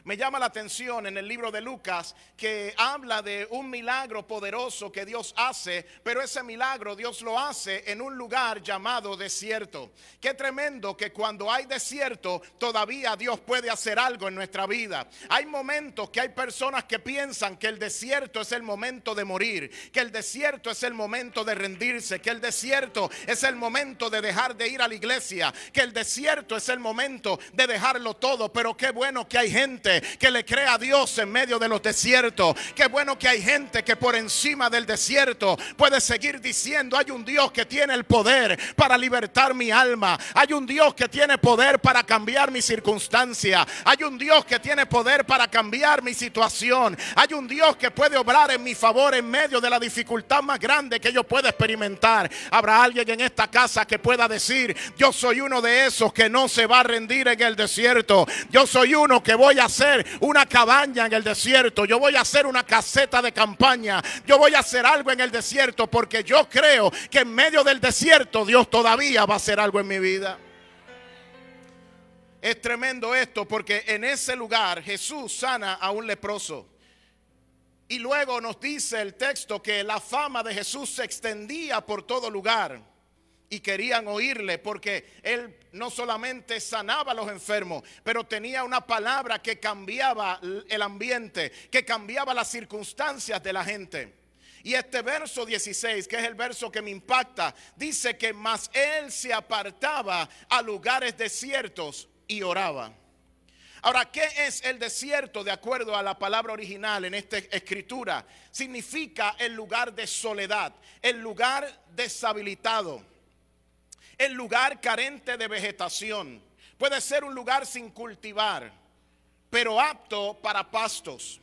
Me llama la atención en el libro de Lucas que habla de un milagro poderoso que Dios hace, pero ese milagro Dios lo hace en un lugar llamado desierto. Qué tremendo que cuando hay desierto todavía Dios puede hacer algo en nuestra vida. Hay momentos que hay personas que piensan que el desierto es el momento de morir, que el desierto es el momento de rendirse, que el desierto es el momento de dejar de ir a la iglesia, que el desierto es el momento de dejarlo todo. Pero qué bueno que hay gente que le cree a Dios en medio de los desiertos. Qué bueno que hay gente que por encima del desierto puede seguir diciendo: hay un Dios que tiene el poder para libertar mi alma, hay un Dios que tiene poder para cambiar mi circunstancia, hay un Dios que tiene poder para cambiar mi situación, hay un Dios que puede obrar en mi favor en medio de la dificultad más grande que yo pueda experimentar. Habrá alguien en esta casa que pueda decir: yo soy uno de esos que no se va a rendir en el desierto. Yo soy uno que voy a hacer una cabaña en el desierto. Yo voy a hacer una caseta de campaña. Yo voy a hacer algo en el desierto, porque yo creo que en medio del desierto Dios todavía va a hacer algo en mi vida. Es tremendo esto, porque en ese lugar Jesús sana a un leproso. Y luego nos dice el texto que la fama de Jesús se extendía por todo lugar. Y querían oírle, porque él no solamente sanaba a los enfermos, pero tenía una palabra que cambiaba el ambiente, que cambiaba las circunstancias de la gente. Y este verso 16, que es el verso que me impacta, dice que más él se apartaba a lugares desiertos y oraba. Ahora, ¿qué es el desierto de acuerdo a la palabra original en esta escritura? Significa el lugar de soledad, el lugar deshabilitado, el lugar carente de vegetación. Puede ser un lugar sin cultivar, pero apto para pastos.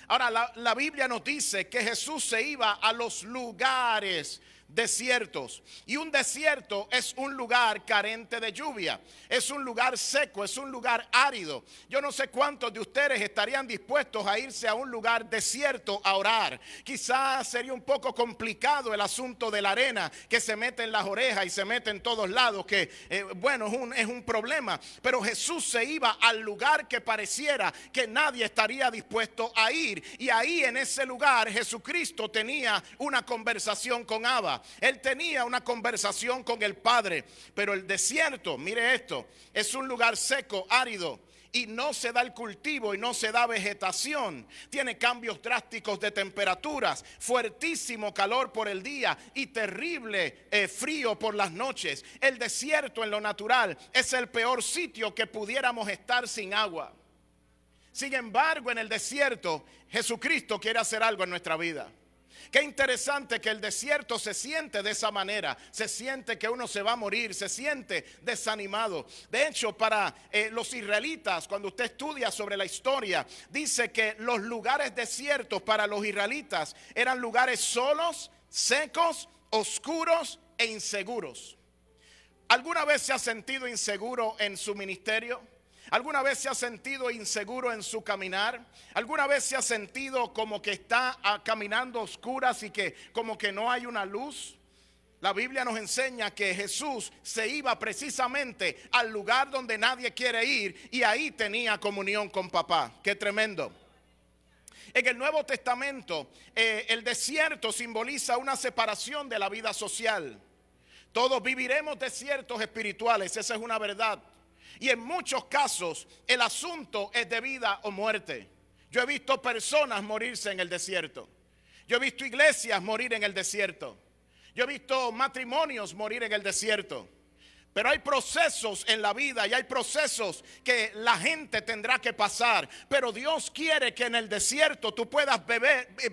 Ahora, la Biblia nos dice que Jesús se iba a los lugares desiertos. Y un desierto es un lugar carente de lluvia, es un lugar seco, es un lugar árido. Yo no sé cuántos de ustedes estarían dispuestos a irse a un lugar desierto a orar. Quizás sería un poco complicado el asunto de la arena que se mete en las orejas y se mete en todos lados, que es un problema. Pero Jesús se iba al lugar que pareciera que nadie estaría dispuesto a ir, y ahí en ese lugar Jesucristo tenía una conversación con Abba. Él tenía una conversación con el Padre. Pero el desierto, mire esto, es un lugar seco, árido. y no se da el cultivo y no se da vegetación. Tiene cambios drásticos de temperaturas, fuertísimo calor por el día y terrible frío por las noches. El desierto en lo natural es el peor sitio que pudiéramos estar sin agua. Sin embargo, en el desierto Jesucristo quiere hacer algo en nuestra vida. Qué interesante que el desierto se siente de esa manera. Se siente que uno se va a morir, se siente desanimado. De hecho, para los israelitas, cuando usted estudia sobre la historia, dice que los lugares desiertos para los israelitas eran lugares solos, secos, oscuros e inseguros. ¿Alguna vez se ha sentido inseguro en su ministerio? ¿Alguna vez se ha sentido inseguro en su caminar? ¿Alguna vez se ha sentido como que está caminando a oscuras y que como que no hay una luz? La Biblia nos enseña que Jesús se iba precisamente al lugar donde nadie quiere ir y ahí tenía comunión con papá. ¡Qué tremendo! En el Nuevo Testamento, el desierto simboliza una separación de la vida social. Todos viviremos desiertos espirituales, esa es una verdad. Y en muchos casos el asunto es de vida o muerte. Yo he visto personas morirse en el desierto. Yo he visto iglesias morir en el desierto. Yo he visto matrimonios morir en el desierto. Pero hay procesos en la vida y hay procesos que la gente tendrá que pasar. Pero Dios quiere que en el desierto tú puedas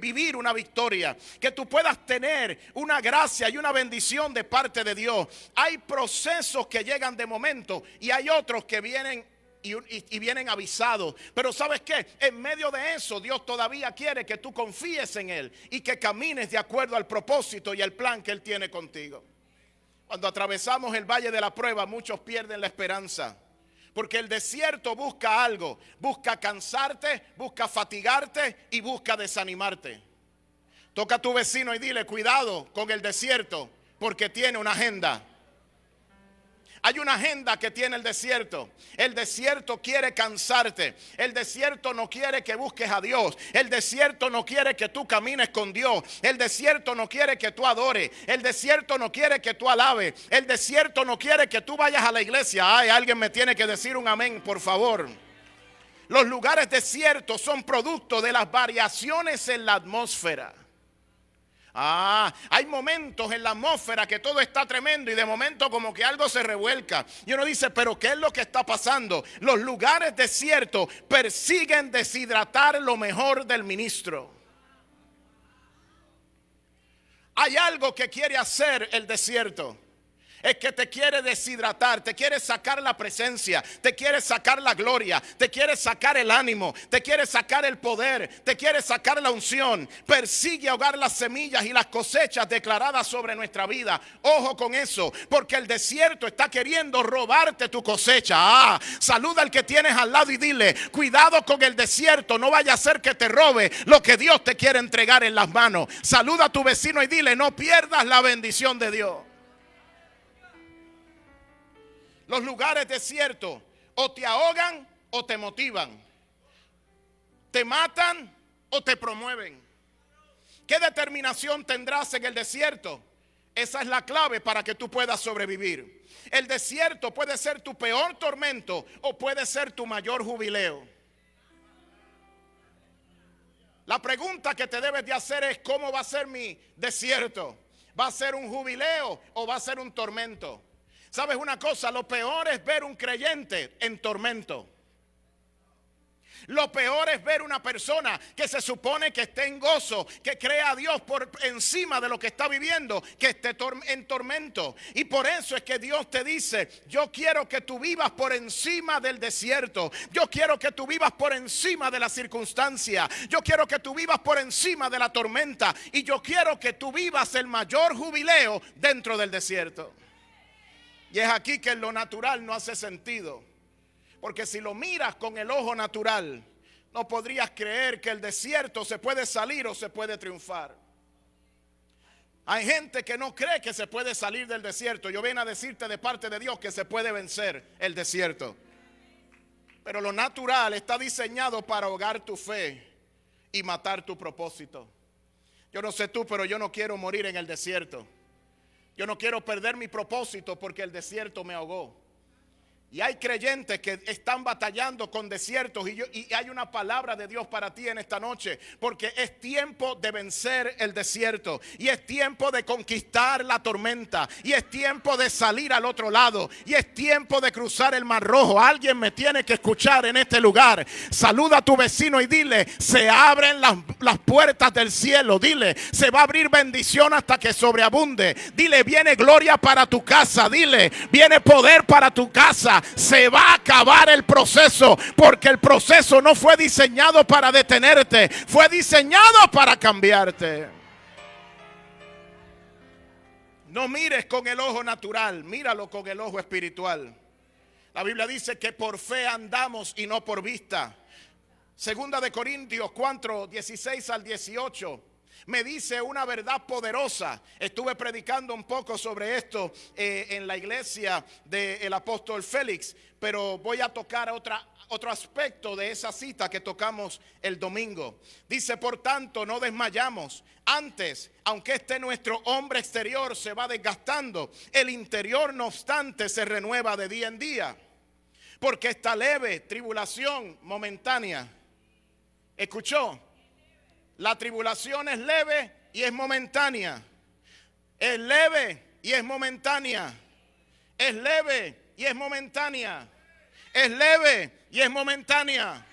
vivir una victoria, que tú puedas tener una gracia y una bendición de parte de Dios. Hay procesos que llegan de momento y hay otros que vienen y vienen avisados. Pero ¿sabes qué? En medio de eso Dios todavía quiere que tú confíes en Él y que camines de acuerdo al propósito y al plan que Él tiene contigo. Cuando atravesamos el valle de la prueba, muchos pierden la esperanza. Porque el desierto busca algo. Busca cansarte, busca fatigarte y busca desanimarte. Toca a tu vecino y dile, cuidado con el desierto, porque tiene una agenda. Hay una agenda que tiene el desierto. El desierto quiere cansarte. El desierto no quiere que busques a Dios. El desierto no quiere que tú camines con Dios. El desierto no quiere que tú adores. El desierto no quiere que tú alabes. El desierto no quiere que tú vayas a la iglesia. Ay, alguien me tiene que decir un amén, por favor. Los lugares desiertos son producto de las variaciones en la atmósfera. Hay momentos en la atmósfera que todo está tremendo y de momento como que algo se revuelca. Y uno dice, pero ¿qué es lo que está pasando? Los lugares desiertos persiguen deshidratar lo mejor del ministro. Hay algo que quiere hacer el desierto. Es que te quiere deshidratar, te quiere sacar la presencia, te quiere sacar la gloria, te quiere sacar el ánimo, te quiere sacar el poder, te quiere sacar la unción. Persigue ahogar las semillas y las cosechas declaradas sobre nuestra vida. Ojo con eso, porque el desierto está queriendo robarte tu cosecha. Saluda al que tienes al lado y dile, cuidado con el desierto, no vaya a ser que te robe lo que Dios te quiere entregar en las manos. Saluda a tu vecino y dile, no pierdas la bendición de Dios. Los lugares desiertos o te ahogan o te motivan. Te matan o te promueven. ¿Qué determinación tendrás en el desierto? Esa es la clave para que tú puedas sobrevivir. El desierto puede ser tu peor tormento o puede ser tu mayor jubileo. La pregunta que te debes de hacer es, ¿cómo va a ser mi desierto? ¿Va a ser un jubileo o va a ser un tormento? ¿Sabes una cosa? Lo peor es ver un creyente en tormento. Lo peor es ver una persona que se supone que esté en gozo, que crea a Dios por encima de lo que está viviendo, que esté en tormento. Y por eso es que Dios te dice, yo quiero que tú vivas por encima del desierto. Yo quiero que tú vivas por encima de la circunstancia. Yo quiero que tú vivas por encima de la tormenta. Y yo quiero que tú vivas el mayor jubileo dentro del desierto. Y es aquí que lo natural no hace sentido. Porque si lo miras con el ojo natural, no podrías creer que el desierto se puede salir o se puede triunfar. Hay gente que no cree que se puede salir del desierto. Yo vengo a decirte de parte de Dios que se puede vencer el desierto. Pero lo natural está diseñado para ahogar tu fe y matar tu propósito. Yo no sé tú, pero yo no quiero morir en el desierto. Yo no quiero perder mi propósito porque el desierto me ahogó. Y hay creyentes que están batallando con desiertos y hay una palabra de Dios para ti en esta noche, porque es tiempo de vencer el desierto y es tiempo de conquistar la tormenta y es tiempo de salir al otro lado y es tiempo de cruzar el Mar Rojo. Alguien me tiene que escuchar en este lugar. Saluda a tu vecino y dile: se abren las puertas del cielo. Dile: se va a abrir bendición hasta que sobreabunde. Dile: viene gloria para tu casa. Dile: viene poder para tu casa. Se va a acabar el proceso, porque el proceso no fue diseñado para detenerte, fue diseñado para cambiarte. No mires con el ojo natural, míralo con el ojo espiritual. La Biblia dice que por fe andamos y no por vista. Segunda de Corintios 4, 16 al 18. Me dice una verdad poderosa. Estuve predicando un poco sobre esto en la iglesia del apóstol Félix, pero voy a tocar otro aspecto de esa cita que tocamos el domingo. Dice: por tanto, no desmayamos. Antes, aunque nuestro hombre exterior se va desgastando, el interior no obstante se renueva de día en día. Porque esta leve tribulación momentánea, ¿escuchó? La tribulación es leve y es momentánea. Es leve y es momentánea. Es leve y es momentánea. Es leve y es momentánea.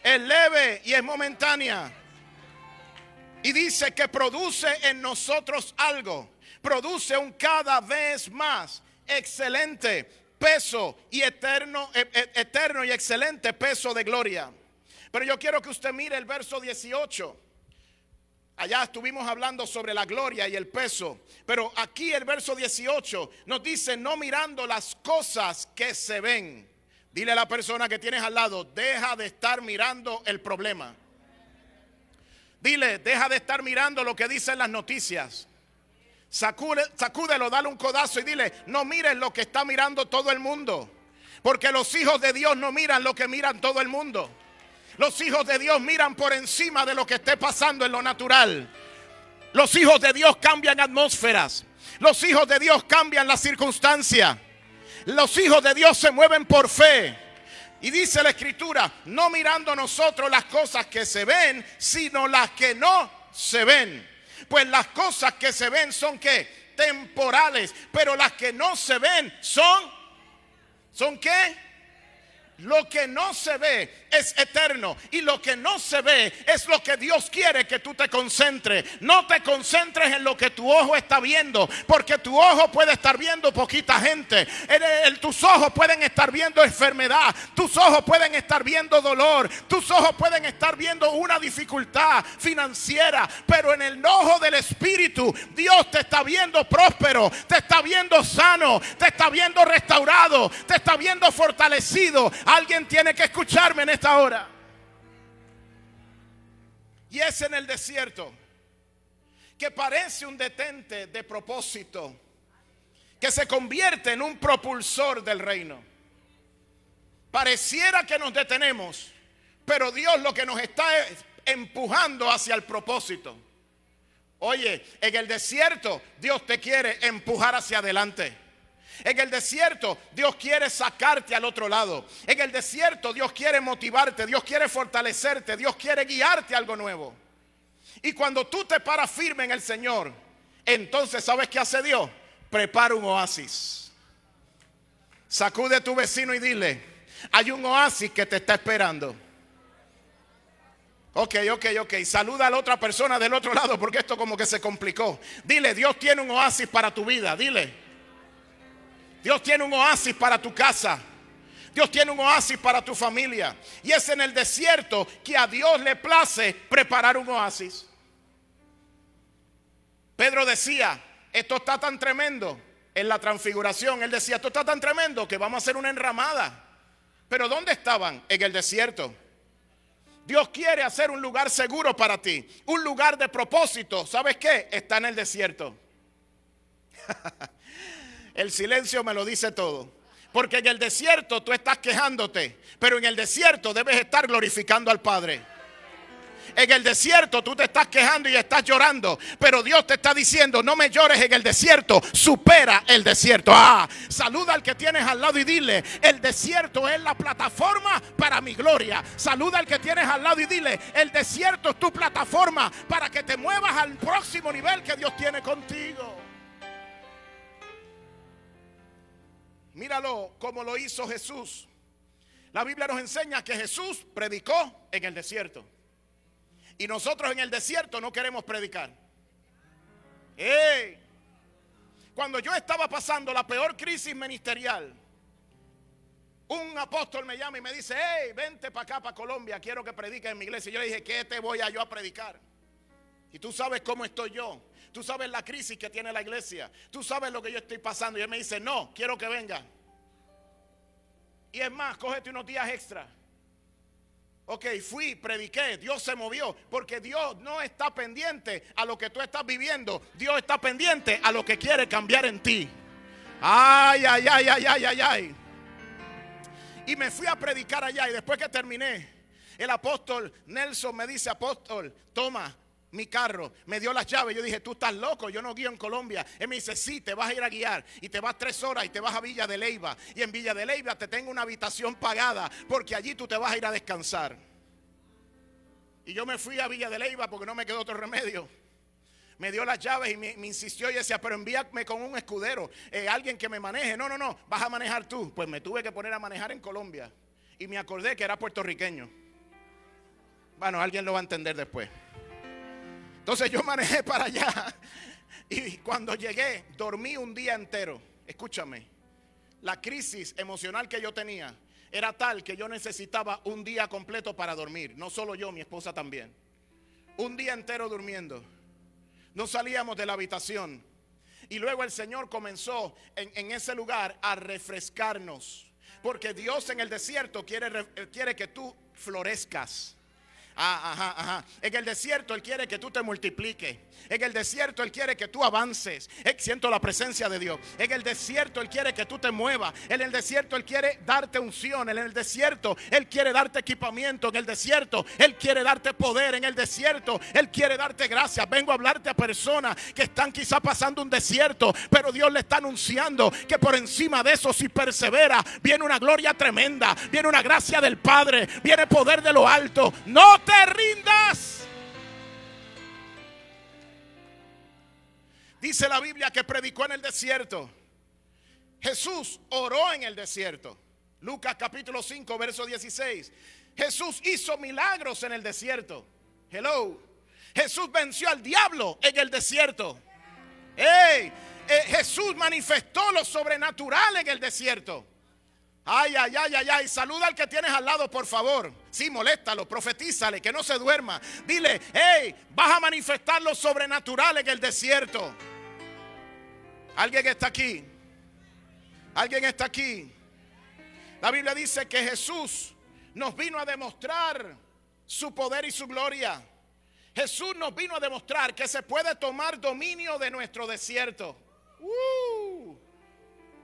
Es leve y es momentánea. Y dice que produce en nosotros algo. Produce un cada vez más excelente peso y eterno y excelente peso de gloria. Pero yo quiero que usted mire el verso 18. Allá estuvimos hablando sobre la gloria y el peso, pero aquí el verso 18 nos dice: no mirando las cosas que se ven. Dile a la persona que tienes al lado: deja de estar mirando el problema. Dile: deja de estar mirando lo que dicen las noticias. Sacúdelo, dale un codazo y dile: no mires lo que está mirando todo el mundo, porque los hijos de Dios no miran lo que miran todo el mundo. Los hijos de Dios miran por encima de lo que esté pasando en lo natural. Los hijos de Dios cambian atmósferas. Los hijos de Dios cambian las circunstancias. Los hijos de Dios se mueven por fe. Y dice la Escritura: no mirando nosotros las cosas que se ven, sino las que no se ven. Pues las cosas que se ven son ¿qué? Temporales. Pero las que no se ven ¿son qué? Lo que no se ve es eterno, y lo que no se ve es lo que Dios quiere que tú te concentres. No te concentres en lo que tu ojo está viendo, porque tu ojo puede estar viendo poquita gente. Tus ojos pueden estar viendo enfermedad, tus ojos pueden estar viendo dolor, tus ojos pueden estar viendo una dificultad financiera, pero en el ojo del Espíritu Dios te está viendo próspero, te está viendo sano, te está viendo restaurado, te está viendo fortalecido. Alguien tiene que escucharme en esta hora. Y es en el desierto que parece un detente de propósito, que se convierte en un propulsor del reino. Pareciera que nos detenemos, pero Dios lo que nos está empujando hacia el propósito. Oye, en el desierto Dios te quiere empujar hacia adelante. En el desierto Dios quiere sacarte al otro lado. En el desierto Dios quiere motivarte, Dios quiere fortalecerte, Dios quiere guiarte a algo nuevo. Y cuando tú te paras firme en el Señor, entonces ¿sabes qué hace Dios? Prepara un oasis. Sacude a tu vecino y dile: hay un oasis que te está esperando. Ok. Saluda a la otra persona del otro lado, porque esto como que se complicó. Dile: Dios tiene un oasis para tu vida. Dile: Dios tiene un oasis para tu casa. Dios tiene un oasis para tu familia. Y es en el desierto que a Dios le place preparar un oasis. Pedro decía: esto está tan tremendo. En la transfiguración él decía: esto está tan tremendo que vamos a hacer una enramada. Pero ¿dónde estaban? En el desierto. Dios quiere hacer un lugar seguro para ti, un lugar de propósito. ¿Sabes qué? Está en el desierto. El silencio me lo dice todo. Porque en el desierto tú estás quejándote, pero en el desierto debes estar glorificando al Padre. En el desierto tú te estás quejando y estás llorando, pero Dios te está diciendo: no me llores en el desierto, supera el desierto. Saluda al que tienes al lado y dile: el desierto es la plataforma para mi gloria. Saluda al que tienes al lado y dile: el desierto es tu plataforma para que te muevas al próximo nivel que Dios tiene contigo. Míralo como lo hizo Jesús. La Biblia nos enseña que Jesús predicó en el desierto. Y nosotros en el desierto no queremos predicar. Cuando yo estaba pasando la peor crisis ministerial, un apóstol me llama y me dice: vente para acá, para Colombia, quiero que prediques en mi iglesia. Y yo le dije: ¿qué te voy a yo a predicar? Y tú sabes cómo estoy yo. Tú sabes la crisis que tiene la iglesia. Tú sabes lo que yo estoy pasando. Y él me dice: no, quiero que venga. Y es más, cógete unos días extra. Ok, fui, prediqué, Dios se movió. Porque Dios no está pendiente a lo que tú estás viviendo. Dios está pendiente a lo que quiere cambiar en ti. Ay. Y me fui a predicar allá. Y después que terminé, el apóstol Nelson me dice: apóstol, toma mi carro, me dio las llaves. Yo dije: tú estás loco, yo no guío en Colombia. Él me dice: sí, te vas a ir a guiar y te vas 3 horas y te vas a Villa de Leyva. Y en Villa de Leyva te tengo una habitación pagada, porque allí tú te vas a ir a descansar. Y yo me fui a Villa de Leyva porque no me quedó otro remedio. Me dio las llaves y me insistió y decía: pero envíame con un escudero, alguien que me maneje. No, vas a manejar tú. Pues me tuve que poner a manejar en Colombia. Y me acordé que era puertorriqueño. Bueno, alguien lo va a entender después. Entonces yo manejé para allá. Y cuando llegué, dormí un día entero. Escúchame, la crisis emocional que yo tenía era tal que yo necesitaba un día completo para dormir. No solo yo, mi esposa también. Un día entero durmiendo. No salíamos de la habitación. Y luego el Señor comenzó en ese lugar a refrescarnos. Porque Dios en el desierto quiere que tú florezcas. En el desierto Él quiere que tú te multipliques. En el desierto Él quiere que tú avances. Siento la presencia de Dios. En el desierto Él quiere que tú te muevas. En el desierto Él quiere darte unción. En el desierto Él quiere darte equipamiento. En el desierto Él quiere darte poder. En el desierto Él quiere darte gracia. Vengo a hablarte a personas que están quizá pasando un desierto, pero Dios le está anunciando que por encima de eso, si persevera, viene una gloria tremenda. Viene una gracia del Padre. Viene poder de lo alto. No te rindas. Dice la Biblia que predicó en el desierto. Jesús oró en el desierto. Lucas capítulo 5 verso 16. Jesús hizo milagros en el desierto. Hello. Jesús venció al diablo en el desierto. Jesús manifestó lo sobrenatural en el desierto. Ay. Saluda al que tienes al lado, por favor. Sí, moléstalo, profetízale, que no se duerma. Dile: vas a manifestar lo sobrenatural en el desierto. ¿Alguien está aquí? ¿Alguien está aquí? La Biblia dice que Jesús nos vino a demostrar su poder y su gloria. Jesús nos vino a demostrar que se puede tomar dominio de nuestro desierto.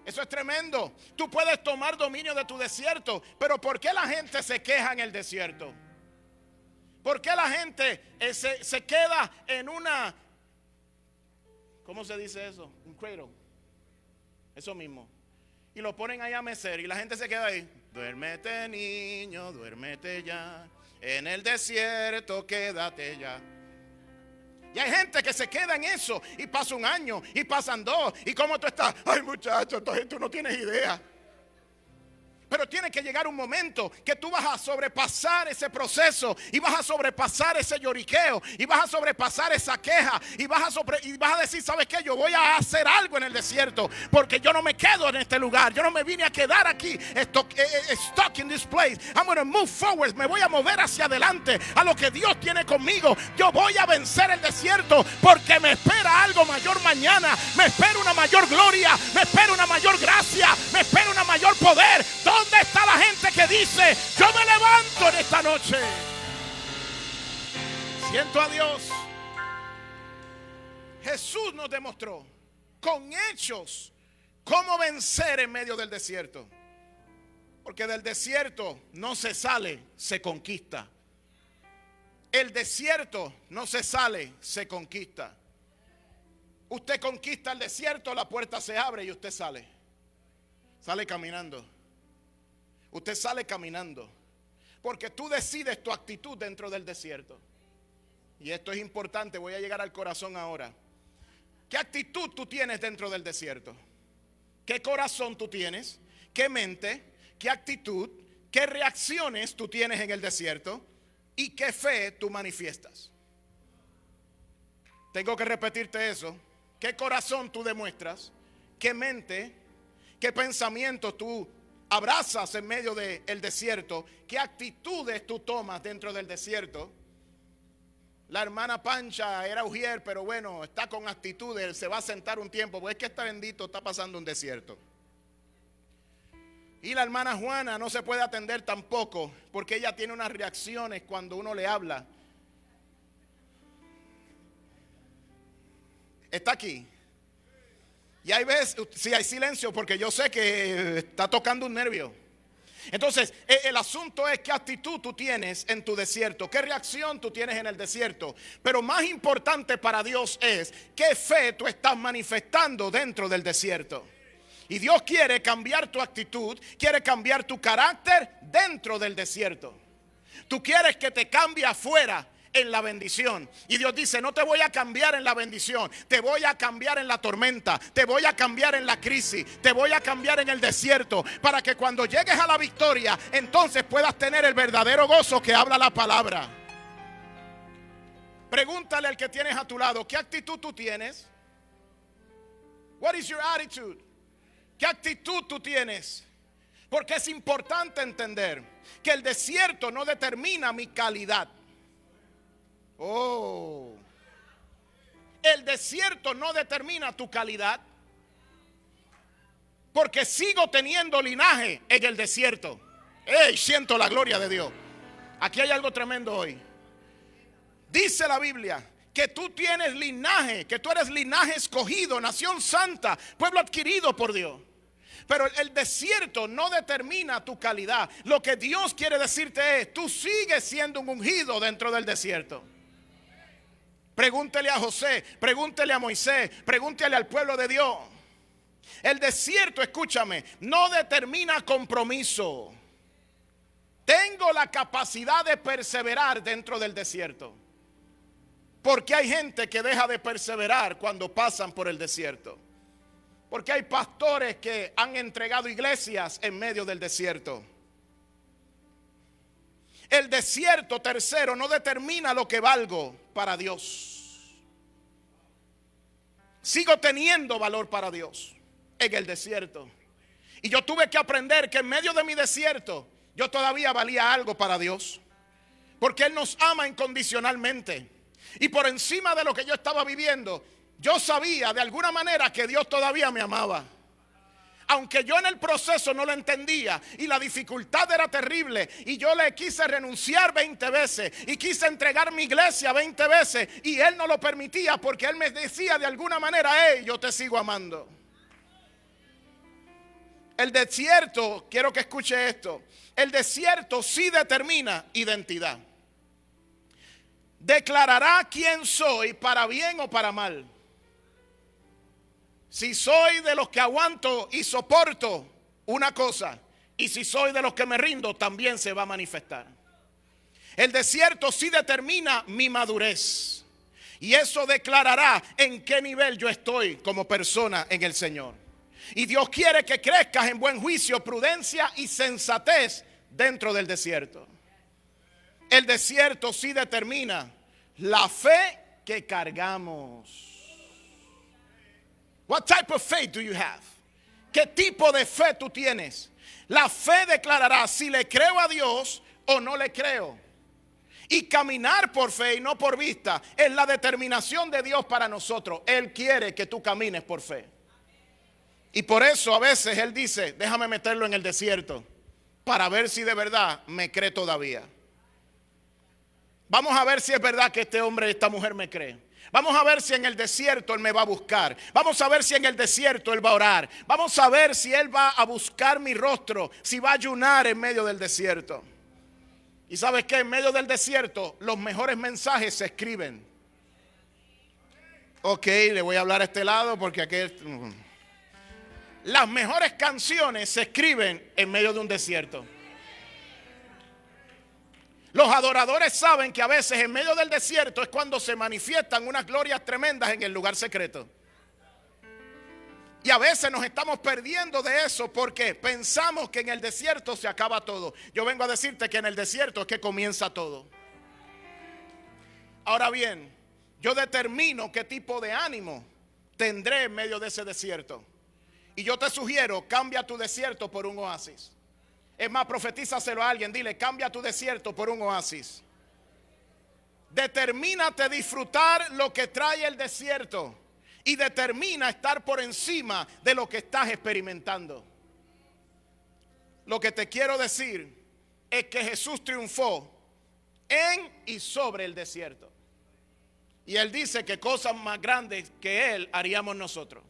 Eso es tremendo. Tú puedes tomar dominio de tu desierto. Pero ¿por qué la gente se queja en el desierto? ¿Por qué la gente se queda en una... ¿Cómo se dice eso? Un cradle. Eso mismo. Y lo ponen ahí a mecer y la gente se queda ahí. Duérmete, niño, duérmete ya. En el desierto quédate ya. Y hay gente que se queda en eso y pasa un año y pasan 2. ¿Y cómo tú estás? Ay, muchacho, tú no tienes idea. Pero tiene que llegar un momento que tú vas a sobrepasar ese proceso y vas a sobrepasar ese lloriqueo y vas a sobrepasar esa queja y vas a decir: ¿sabes qué? Yo voy a hacer algo en el desierto, porque yo no me quedo en este lugar. Yo no me vine a quedar aquí stuck in this place. I'm going to move forward. Me voy a mover hacia adelante a lo que Dios tiene conmigo. Yo voy a vencer el desierto, porque me espera algo mayor mañana. Me espera una mayor gloria. Me espera una mayor gracia. Me espera una mayor poder. ¿Dónde está la gente que dice: yo me levanto en esta noche? Siento a Dios. Jesús nos demostró con hechos cómo vencer en medio del desierto. Porque del desierto no se sale, se conquista. El desierto no se sale, se conquista. Usted conquista el desierto, la puerta se abre y usted sale. Sale caminando. Usted sale caminando. Porque tú decides tu actitud dentro del desierto. Y esto es importante, voy a llegar al corazón ahora. ¿Qué actitud tú tienes dentro del desierto? ¿Qué corazón tú tienes? ¿Qué mente? ¿Qué actitud? ¿Qué reacciones tú tienes en el desierto? ¿Y qué fe tú manifiestas? Tengo que repetirte eso. ¿Qué corazón tú demuestras? ¿Qué mente? ¿Qué pensamientos tú abrazas en medio del desierto? ¿Qué actitudes tú tomas dentro del desierto? La hermana Pancha era ujier, pero bueno, está con actitudes, se va a sentar un tiempo, porque es que este bendito está pasando un desierto. Y la hermana Juana no se puede atender tampoco, porque ella tiene unas reacciones cuando uno le habla. Está aquí. Y hay veces, sí hay silencio, porque yo sé que está tocando un nervio. Entonces, el asunto es qué actitud tú tienes en tu desierto, qué reacción tú tienes en el desierto. Pero más importante para Dios es qué fe tú estás manifestando dentro del desierto. Y Dios quiere cambiar tu actitud, quiere cambiar tu carácter dentro del desierto. Tú quieres que te cambie afuera en la bendición. Y Dios dice, no te voy a cambiar en la bendición, te voy a cambiar en la tormenta, te voy a cambiar en la crisis, te voy a cambiar en el desierto, para que cuando llegues a la victoria, entonces puedas tener el verdadero gozo que habla la palabra. Pregúntale al que tienes a tu lado, ¿qué actitud tú tienes? What is your attitude? ¿Qué actitud tú tienes? Porque es importante entender que el desierto no determina mi calidad. Oh, el desierto no determina tu calidad, porque sigo teniendo linaje en el desierto. Siento la gloria de Dios. Aquí hay algo tremendo hoy. Dice la Biblia que tú tienes linaje, que tú eres linaje escogido, nación santa, pueblo adquirido por Dios. Pero el desierto no determina tu calidad. Lo que Dios quiere decirte es, tú sigues siendo un ungido dentro del desierto. Pregúntele a José, pregúntele a Moisés, pregúntele al pueblo de Dios. El desierto, escúchame, no determina compromiso. Tengo la capacidad de perseverar dentro del desierto. Porque hay gente que deja de perseverar cuando pasan por el desierto. Porque hay pastores que han entregado iglesias en medio del desierto. El desierto, tercero, no determina lo que valgo para Dios. Sigo teniendo valor para Dios en el desierto. Y yo tuve que aprender que en medio de mi desierto yo todavía valía algo para Dios. Porque Él nos ama incondicionalmente. Y por encima de lo que yo estaba viviendo, yo sabía de alguna manera que Dios todavía me amaba. Aunque yo en el proceso no lo entendía y la dificultad era terrible y yo le quise renunciar 20 veces y quise entregar mi iglesia 20 veces y Él no lo permitía, porque Él me decía de alguna manera, hey, yo te sigo amando. El desierto, quiero que escuche esto, el desierto sí determina identidad. Declarará quién soy, para bien o para mal. Si soy de los que aguanto y soporto una cosa, y si soy de los que me rindo, también se va a manifestar. El desierto sí determina mi madurez, y eso declarará en qué nivel yo estoy como persona en el Señor. Y Dios quiere que crezcas en buen juicio, prudencia y sensatez dentro del desierto. El desierto sí determina la fe que cargamos. What type of faith do you have? ¿Qué tipo de fe tú tienes? La fe declarará si le creo a Dios o no le creo. Y caminar por fe y no por vista es la determinación de Dios para nosotros. Él quiere que tú camines por fe. Y por eso a veces Él dice, déjame meterlo en el desierto para ver si de verdad me cree todavía. Vamos a ver si es verdad que este hombre, esta mujer me cree. Vamos a ver si en el desierto Él me va a buscar. Vamos a ver si en el desierto Él va a orar. Vamos a ver si Él va a buscar mi rostro, si va a ayunar en medio del desierto. Y sabes que en medio del desierto los mejores mensajes se escriben. Ok, le voy a hablar a este lado porque aquí... Las mejores canciones se escriben en medio de un desierto. Los adoradores saben que a veces en medio del desierto es cuando se manifiestan unas glorias tremendas en el lugar secreto. Y a veces nos estamos perdiendo de eso porque pensamos que en el desierto se acaba todo. Yo vengo a decirte que en el desierto es que comienza todo. Ahora bien, yo determino qué tipo de ánimo tendré en medio de ese desierto. Y yo te sugiero, cambia tu desierto por un oasis. Es más, profetízaselo a alguien, dile, cambia tu desierto por un oasis. Determínate disfrutar lo que trae el desierto. Y determina estar por encima de lo que estás experimentando. Lo que te quiero decir es que Jesús triunfó en y sobre el desierto. Y Él dice que cosas más grandes que Él haríamos nosotros.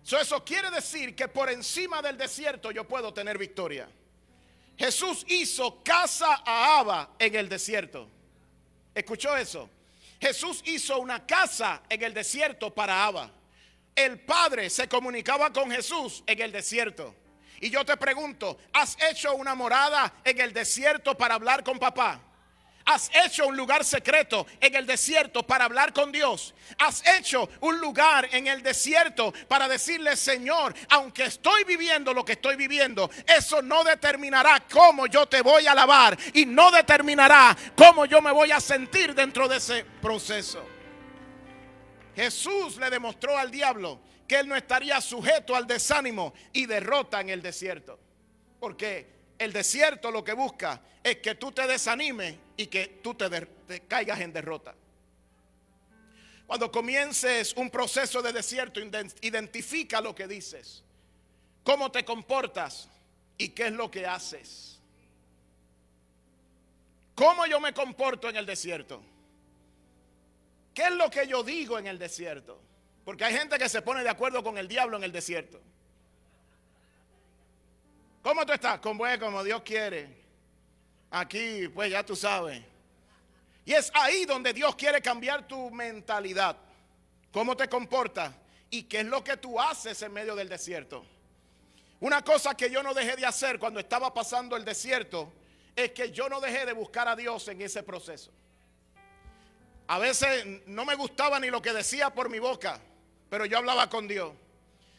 Eso quiere decir que por encima del desierto yo puedo tener victoria. Jesús hizo casa a Abba en el desierto. ¿Escuchó eso? Jesús hizo una casa en el desierto para Abba. El Padre se comunicaba con Jesús en el desierto. Y yo te pregunto, ¿has hecho una morada en el desierto para hablar con papá? ¿Has hecho un lugar secreto en el desierto para hablar con Dios? ¿Has hecho un lugar en el desierto para decirle, Señor, aunque estoy viviendo lo que estoy viviendo, eso no determinará cómo yo te voy a alabar y no determinará cómo yo me voy a sentir dentro de ese proceso? Jesús le demostró al diablo que él no estaría sujeto al desánimo y derrota en el desierto. Porque el desierto lo que busca es que tú te desanimes y que tú te caigas en derrota. Cuando comiences un proceso de desierto, identifica lo que dices, cómo te comportas y qué es lo que haces. ¿Cómo yo me comporto en el desierto? ¿Qué es lo que yo digo en el desierto? Porque hay gente que se pone de acuerdo con el diablo en el desierto. ¿Cómo tú estás? Como Dios quiere. Aquí, pues ya tú sabes. Y es ahí donde Dios quiere cambiar tu mentalidad. ¿Cómo te comportas? ¿Y qué es lo que tú haces en medio del desierto? Una cosa que yo no dejé de hacer cuando estaba pasando el desierto es que yo no dejé de buscar a Dios en ese proceso. A veces no me gustaba ni lo que decía por mi boca, pero yo hablaba con Dios.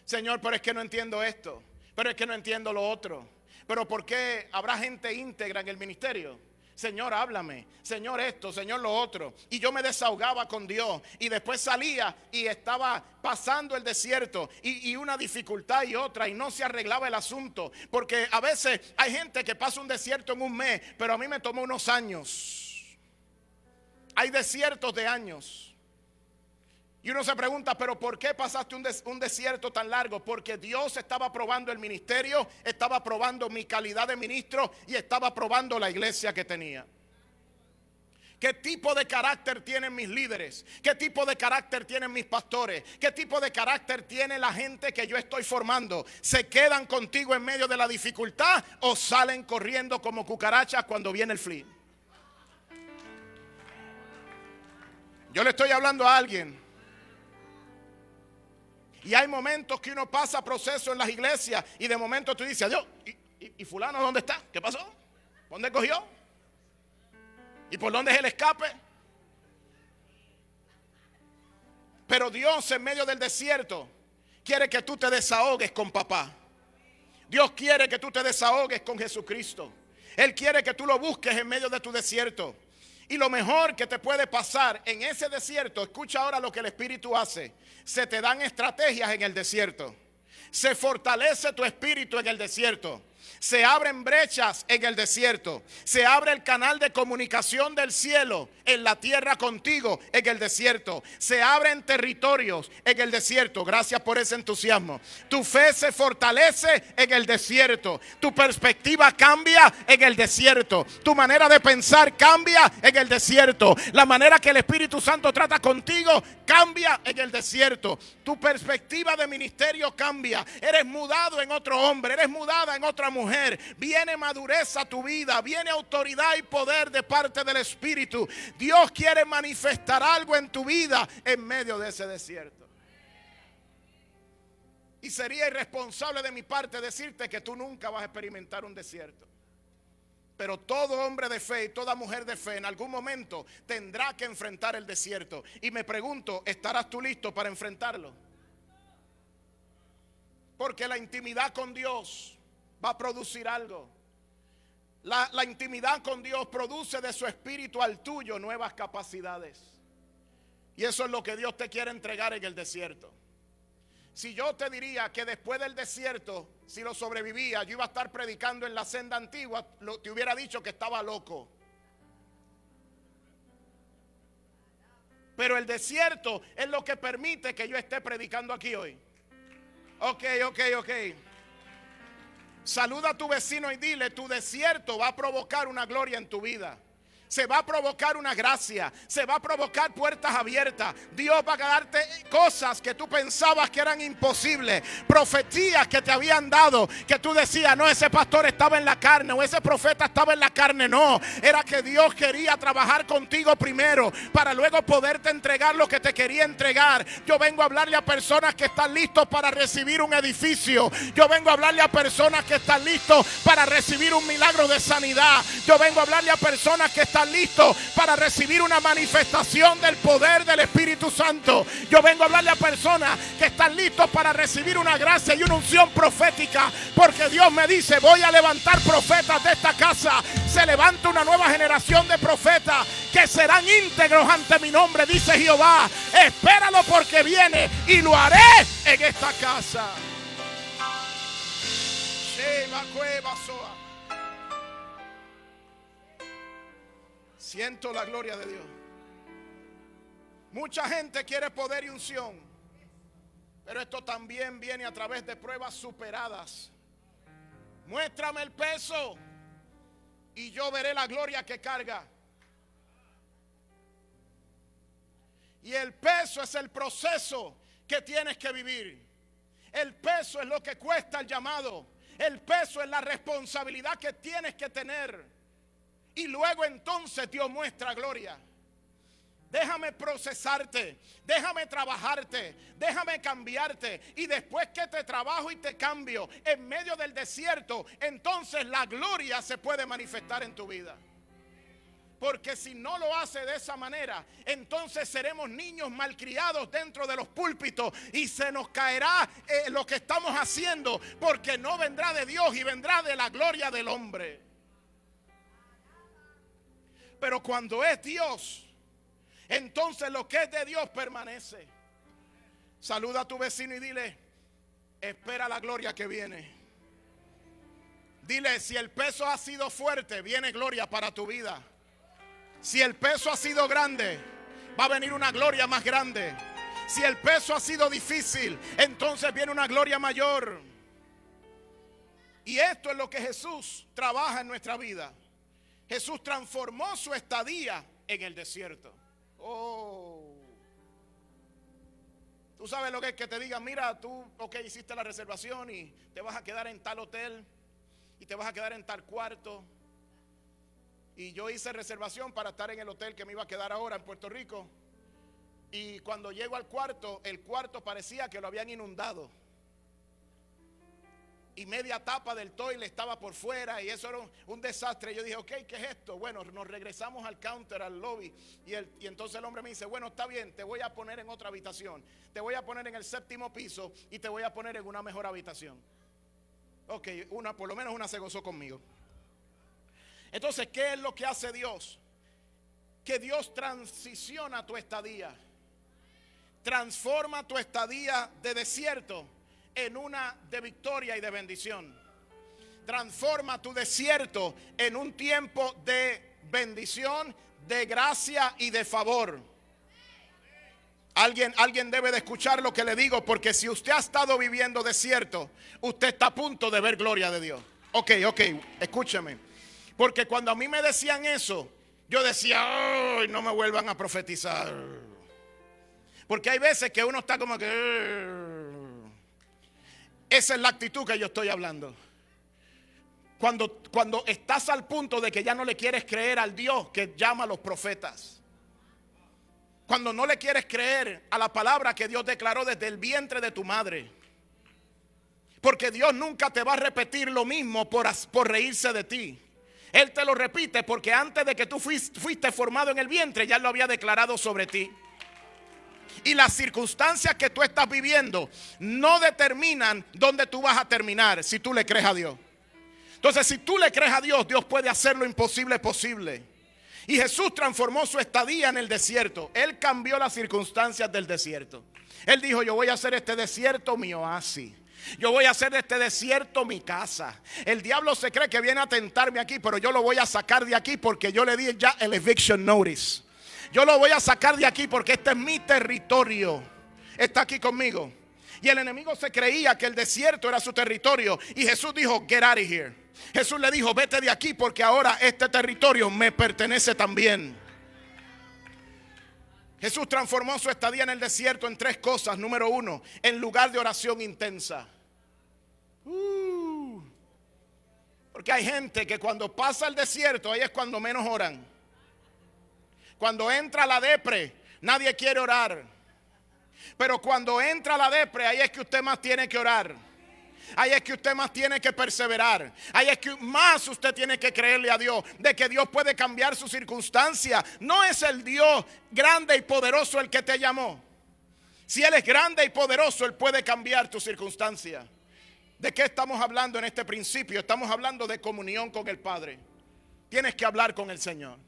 Señor, pero es que no entiendo esto. Pero es que no entiendo lo otro. Pero ¿por qué habrá gente íntegra en el ministerio? Señor, háblame. Señor, esto, Señor, lo otro. Y yo me desahogaba con Dios. Y después salía y estaba pasando el desierto. Y una dificultad y otra. Y no se arreglaba el asunto. Porque a veces hay gente que pasa un desierto en un mes. Pero a mí me tomó unos años. Hay desiertos de años. Y uno se pregunta, pero ¿por qué pasaste un desierto tan largo? Porque Dios estaba probando el ministerio, estaba probando mi calidad de ministro y estaba probando la iglesia que tenía. ¿Qué tipo de carácter tienen mis líderes? ¿Qué tipo de carácter tienen mis pastores? ¿Qué tipo de carácter tiene la gente que yo estoy formando? ¿Se quedan contigo en medio de la dificultad o salen corriendo como cucarachas cuando viene el flea? Yo le estoy hablando a alguien. Y hay momentos que uno pasa proceso en las iglesias y de momento tú dices, adiós, ¿y fulano dónde está? ¿Qué pasó? ¿Dónde cogió? ¿Y por dónde es el escape? Pero Dios en medio del desierto quiere que tú te desahogues con papá. Dios quiere que tú te desahogues con Jesucristo. Él quiere que tú lo busques en medio de tu desierto. Y lo mejor que te puede pasar en ese desierto, escucha ahora lo que el Espíritu hace. Se te dan estrategias en el desierto. Se fortalece tu espíritu en el desierto. Se abren brechas en el desierto. Se abre el canal de comunicación del cielo en la tierra contigo en el desierto. Se abren territorios en el desierto. Gracias por ese entusiasmo. Tu fe se fortalece en el desierto. Tu perspectiva cambia en el desierto. Tu manera de pensar cambia en el desierto. La manera que el Espíritu Santo trata contigo cambia en el desierto. Tu perspectiva de ministerio cambia. Eres mudado en otro hombre. Eres mudada en otra mujer, viene madurez a tu vida, viene autoridad y poder de parte del Espíritu. Dios quiere manifestar algo en tu vida en medio de ese desierto. Y sería irresponsable de mi parte decirte que tú nunca vas a experimentar un desierto. Pero todo hombre de fe y toda mujer de fe en algún momento tendrá que enfrentar el desierto. Y me pregunto, ¿estarás tú listo para enfrentarlo? Porque la intimidad con Dios va a producir algo. La intimidad con Dios produce de su espíritu al tuyo nuevas capacidades. Y eso es lo que Dios te quiere entregar en el desierto. Si yo te diría que después del desierto, si lo sobrevivía, yo iba a estar predicando en la senda antigua, te hubiera dicho que estaba loco. Pero el desierto es lo que permite que yo esté predicando aquí hoy. Ok. Saluda a tu vecino y dile, tu desierto va a provocar una gloria en tu vida. Se va a provocar una gracia, se va a provocar puertas abiertas. Dios va a darte cosas que tú pensabas que eran imposibles, profecías que te habían dado, que tú decías, no, ese pastor estaba en la carne o ese profeta estaba en la carne. No, era que Dios quería trabajar contigo primero para luego poderte entregar lo que te quería entregar. Yo vengo a hablarle a personas que están listos para recibir un edificio. Yo vengo a hablarle a personas que están listos para recibir un milagro de sanidad. Yo vengo a hablarle a personas que están listos para recibir una manifestación del poder del Espíritu Santo. Yo vengo a hablarle a personas que están listos para recibir una gracia y una unción profética, porque Dios me dice, voy a levantar profetas de esta casa. Se levanta una nueva generación de profetas que serán íntegros ante mi nombre, dice Jehová. Espéralo porque viene y lo haré en esta casa. Siento la gloria de Dios. Mucha gente quiere poder y unción, pero esto también viene a través de pruebas superadas. Muéstrame el peso y yo veré la gloria que carga. Y el peso es el proceso que tienes que vivir. El peso es lo que cuesta el llamado. El peso es la responsabilidad que tienes que tener. Y luego entonces Dios muestra gloria. Déjame procesarte, déjame trabajarte, déjame cambiarte. Y después que te trabajo y te cambio en medio del desierto, entonces la gloria se puede manifestar en tu vida. Porque si no lo hace de esa manera, entonces seremos niños malcriados dentro de los púlpitos y se nos caerá lo que estamos haciendo, porque no vendrá de Dios y vendrá de la gloria del hombre. Pero cuando es Dios, entonces lo que es de Dios permanece. Saluda a tu vecino y dile, espera la gloria que viene. Dile, si el peso ha sido fuerte, viene gloria para tu vida. Si el peso ha sido grande, va a venir una gloria más grande. Si el peso ha sido difícil, entonces viene una gloria mayor. Y esto es lo que Jesús trabaja en nuestra vida. Jesús transformó su estadía en el desierto. Oh. Tú sabes lo que es que te digan, mira, tú, ok, hiciste la reservación y te vas a quedar en tal hotel y te vas a quedar en tal cuarto. Y yo hice reservación para estar en el hotel que me iba a quedar ahora en Puerto Rico. Y cuando llego al cuarto, el cuarto parecía que lo habían inundado. Y media tapa del toilet estaba por fuera y eso era un desastre. Yo dije, ok, ¿qué es esto? Bueno, nos regresamos al counter, al lobby. Y entonces el hombre me dice, bueno, está bien, te voy a poner en otra habitación. Te voy a poner en el 7º piso y te voy a poner en una mejor habitación. Ok, por lo menos una se gozó conmigo. Entonces, ¿qué es lo que hace Dios? Que Dios transiciona tu estadía. Transforma tu estadía de desierto en una de victoria y de bendición. Transforma tu desierto en un tiempo de bendición, de gracia y de favor. Alguien debe de escuchar lo que le digo, porque si usted ha estado viviendo desierto, usted está a punto de ver gloria de Dios. Ok, escúcheme. Porque cuando a mí me decían eso, yo decía, ay, no me vuelvan a profetizar. Porque hay veces que uno está como que... Esa es la actitud que yo estoy hablando. Cuando estás al punto de que ya no le quieres creer al Dios que llama a los profetas. Cuando no le quieres creer a la palabra que Dios declaró desde el vientre de tu madre. Porque Dios nunca te va a repetir lo mismo por reírse de ti. Él te lo repite porque antes de que tú fuiste formado en el vientre, ya lo había declarado sobre ti. Y las circunstancias que tú estás viviendo no determinan dónde tú vas a terminar si tú le crees a Dios. Entonces, si tú le crees a Dios, Dios puede hacer lo imposible posible. Y Jesús transformó su estadía en el desierto. Él cambió las circunstancias del desierto. Él dijo: yo voy a hacer este desierto mi oasis. Yo voy a hacer de este desierto mi casa. El diablo se cree que viene a tentarme aquí, pero yo lo voy a sacar de aquí porque yo le di ya el eviction notice. Yo lo voy a sacar de aquí porque este es mi territorio. Está aquí conmigo. Y el enemigo se creía que el desierto era su territorio. Y Jesús dijo: get out of here. Jesús le dijo: vete de aquí porque ahora este territorio me pertenece también. Jesús transformó su estadía en el desierto en 3 cosas. Número 1, en lugar de oración intensa. Porque hay gente que cuando pasa el desierto, ahí es cuando menos oran. Cuando entra la depre, nadie quiere orar. Pero cuando entra la depre, ahí es que usted más tiene que orar. Ahí es que usted más tiene que perseverar. Ahí es que más usted tiene que creerle a Dios de que Dios puede cambiar su circunstancia. No es el Dios grande y poderoso el que te llamó. Si Él es grande y poderoso, Él puede cambiar tu circunstancia. ¿De qué estamos hablando en este principio? Estamos hablando de comunión con el Padre. Tienes que hablar con el Señor.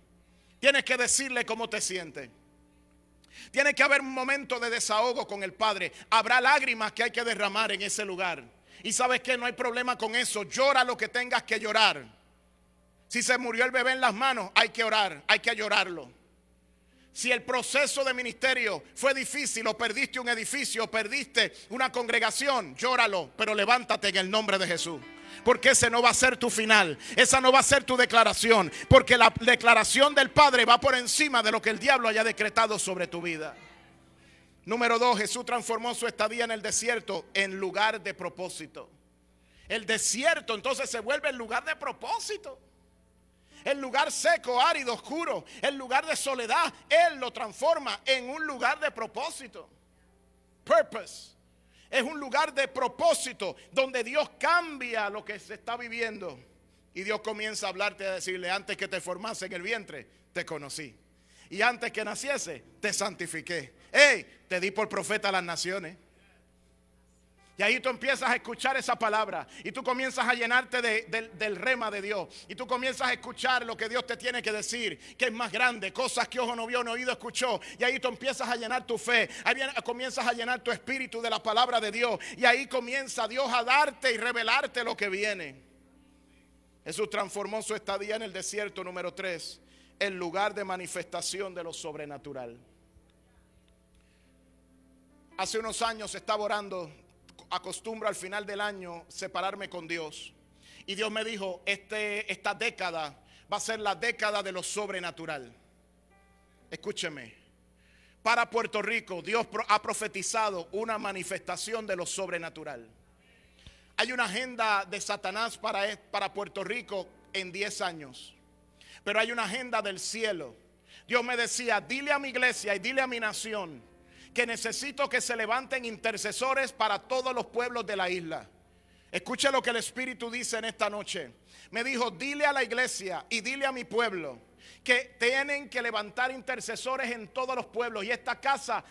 Tienes que decirle cómo te sientes. Tiene que haber un momento de desahogo con el Padre. Habrá lágrimas que hay que derramar en ese lugar. Y sabes que no hay problema con eso. Llora lo que tengas que llorar. Si se murió el bebé en las manos, hay que orar, hay que llorarlo. Si el proceso de ministerio fue difícil, o perdiste un edificio, o perdiste una congregación, llóralo, pero levántate en el nombre de Jesús. Porque ese no va a ser tu final. Esa no va a ser tu declaración. Porque la declaración del Padre va por encima de lo que el diablo haya decretado sobre tu vida. Número 2, Jesús transformó su estadía en el desierto en lugar de propósito. El desierto entonces se vuelve el lugar de propósito. El lugar seco, árido, oscuro, el lugar de soledad, Él lo transforma en un lugar de propósito. Purpose. Es un lugar de propósito donde Dios cambia lo que se está viviendo. Y Dios comienza a hablarte, a decirle: antes que te formase en el vientre, te conocí. Y antes que naciese, te santifiqué. Hey, te di por profeta a las naciones. Y ahí tú empiezas a escuchar esa palabra. Y tú comienzas a llenarte del rema de Dios. Y tú comienzas a escuchar lo que Dios te tiene que decir, que es más grande, cosas que ojo no vio, no oído escuchó. Y ahí tú empiezas a llenar tu fe. Ahí comienzas a llenar tu espíritu de la palabra de Dios. Y ahí comienza Dios a darte y revelarte lo que viene. Jesús transformó su estadía en el desierto, número 3, el lugar de manifestación de lo sobrenatural. Hace unos años estaba orando. Acostumbro al final del año separarme con Dios. Y Dios me dijo: esta década va a ser la década de lo sobrenatural. Escúcheme. Para Puerto Rico, Dios ha profetizado una manifestación de lo sobrenatural. Hay una agenda de Satanás para Puerto Rico en 10 años. Pero hay una agenda del cielo. Dios me decía: dile a mi iglesia y dile a mi nación que necesito que se levanten intercesores para todos los pueblos de la isla. Escuche lo que el Espíritu dice en esta noche. Me dijo: dile a la iglesia y dile a mi pueblo que tienen que levantar intercesores en todos los pueblos. Y esta casa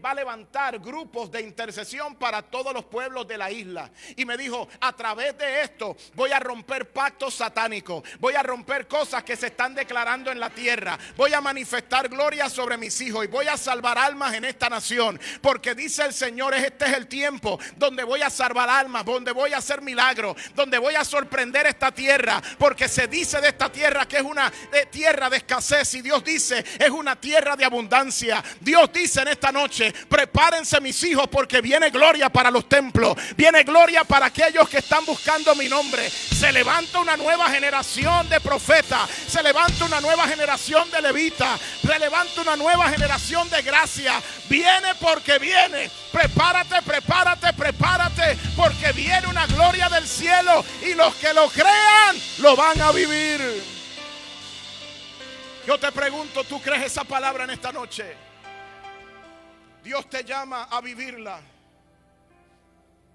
va a levantar grupos de intercesión para todos los pueblos de la isla. Y me dijo: a través de esto voy a romper pactos satánicos, voy a romper cosas que se están declarando en la tierra, voy a manifestar gloria sobre mis hijos y voy a salvar almas en esta nación. Porque dice el Señor: este es el tiempo donde voy a salvar almas, donde voy a hacer milagros, donde voy a sorprender esta tierra. Porque se dice de esta tierra que es una tierra de escasez, y Dios dice es una tierra de abundancia. Dios dice en esta noche: prepárense mis hijos, porque viene gloria para los templos, viene gloria para aquellos que están buscando mi nombre. Se levanta una nueva generación de profetas, se levanta una nueva generación de levitas, se levanta una nueva generación de gracia. Viene porque viene. Prepárate, prepárate, prepárate, porque viene una gloria del cielo, y los que lo crean, lo van a vivir. Yo te pregunto, ¿tú crees esa palabra en esta noche? Dios te llama a vivirla.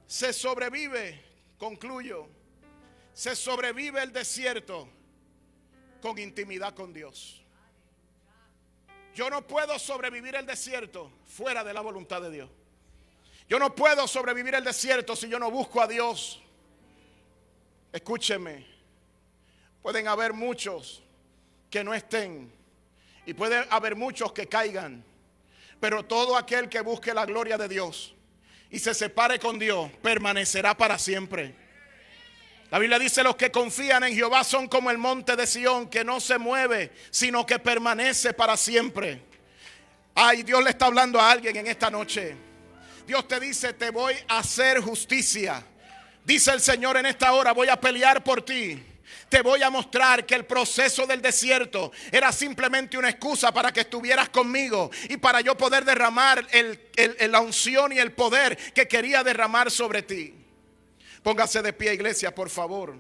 Se sobrevive, concluyo, se sobrevive el desierto con intimidad con Dios. Yo no puedo sobrevivir el desierto fuera de la voluntad de Dios. Yo no puedo sobrevivir el desierto si yo no busco a Dios. Escúcheme, pueden haber muchos que no estén y puede haber muchos que caigan, pero todo aquel que busque la gloria de Dios y se separe con Dios permanecerá para siempre. La Biblia dice: los que confían en Jehová son como el monte de Sión, que no se mueve, sino que permanece para siempre. Ay, Dios le está hablando a alguien en esta noche. Dios te dice: te voy a hacer justicia. Dice el Señor en esta hora: voy a pelear por ti. Te voy a mostrar que el proceso del desierto era simplemente una excusa para que estuvieras conmigo y para yo poder derramar la unción y el poder que quería derramar sobre ti. Póngase de pie, iglesia, por favor.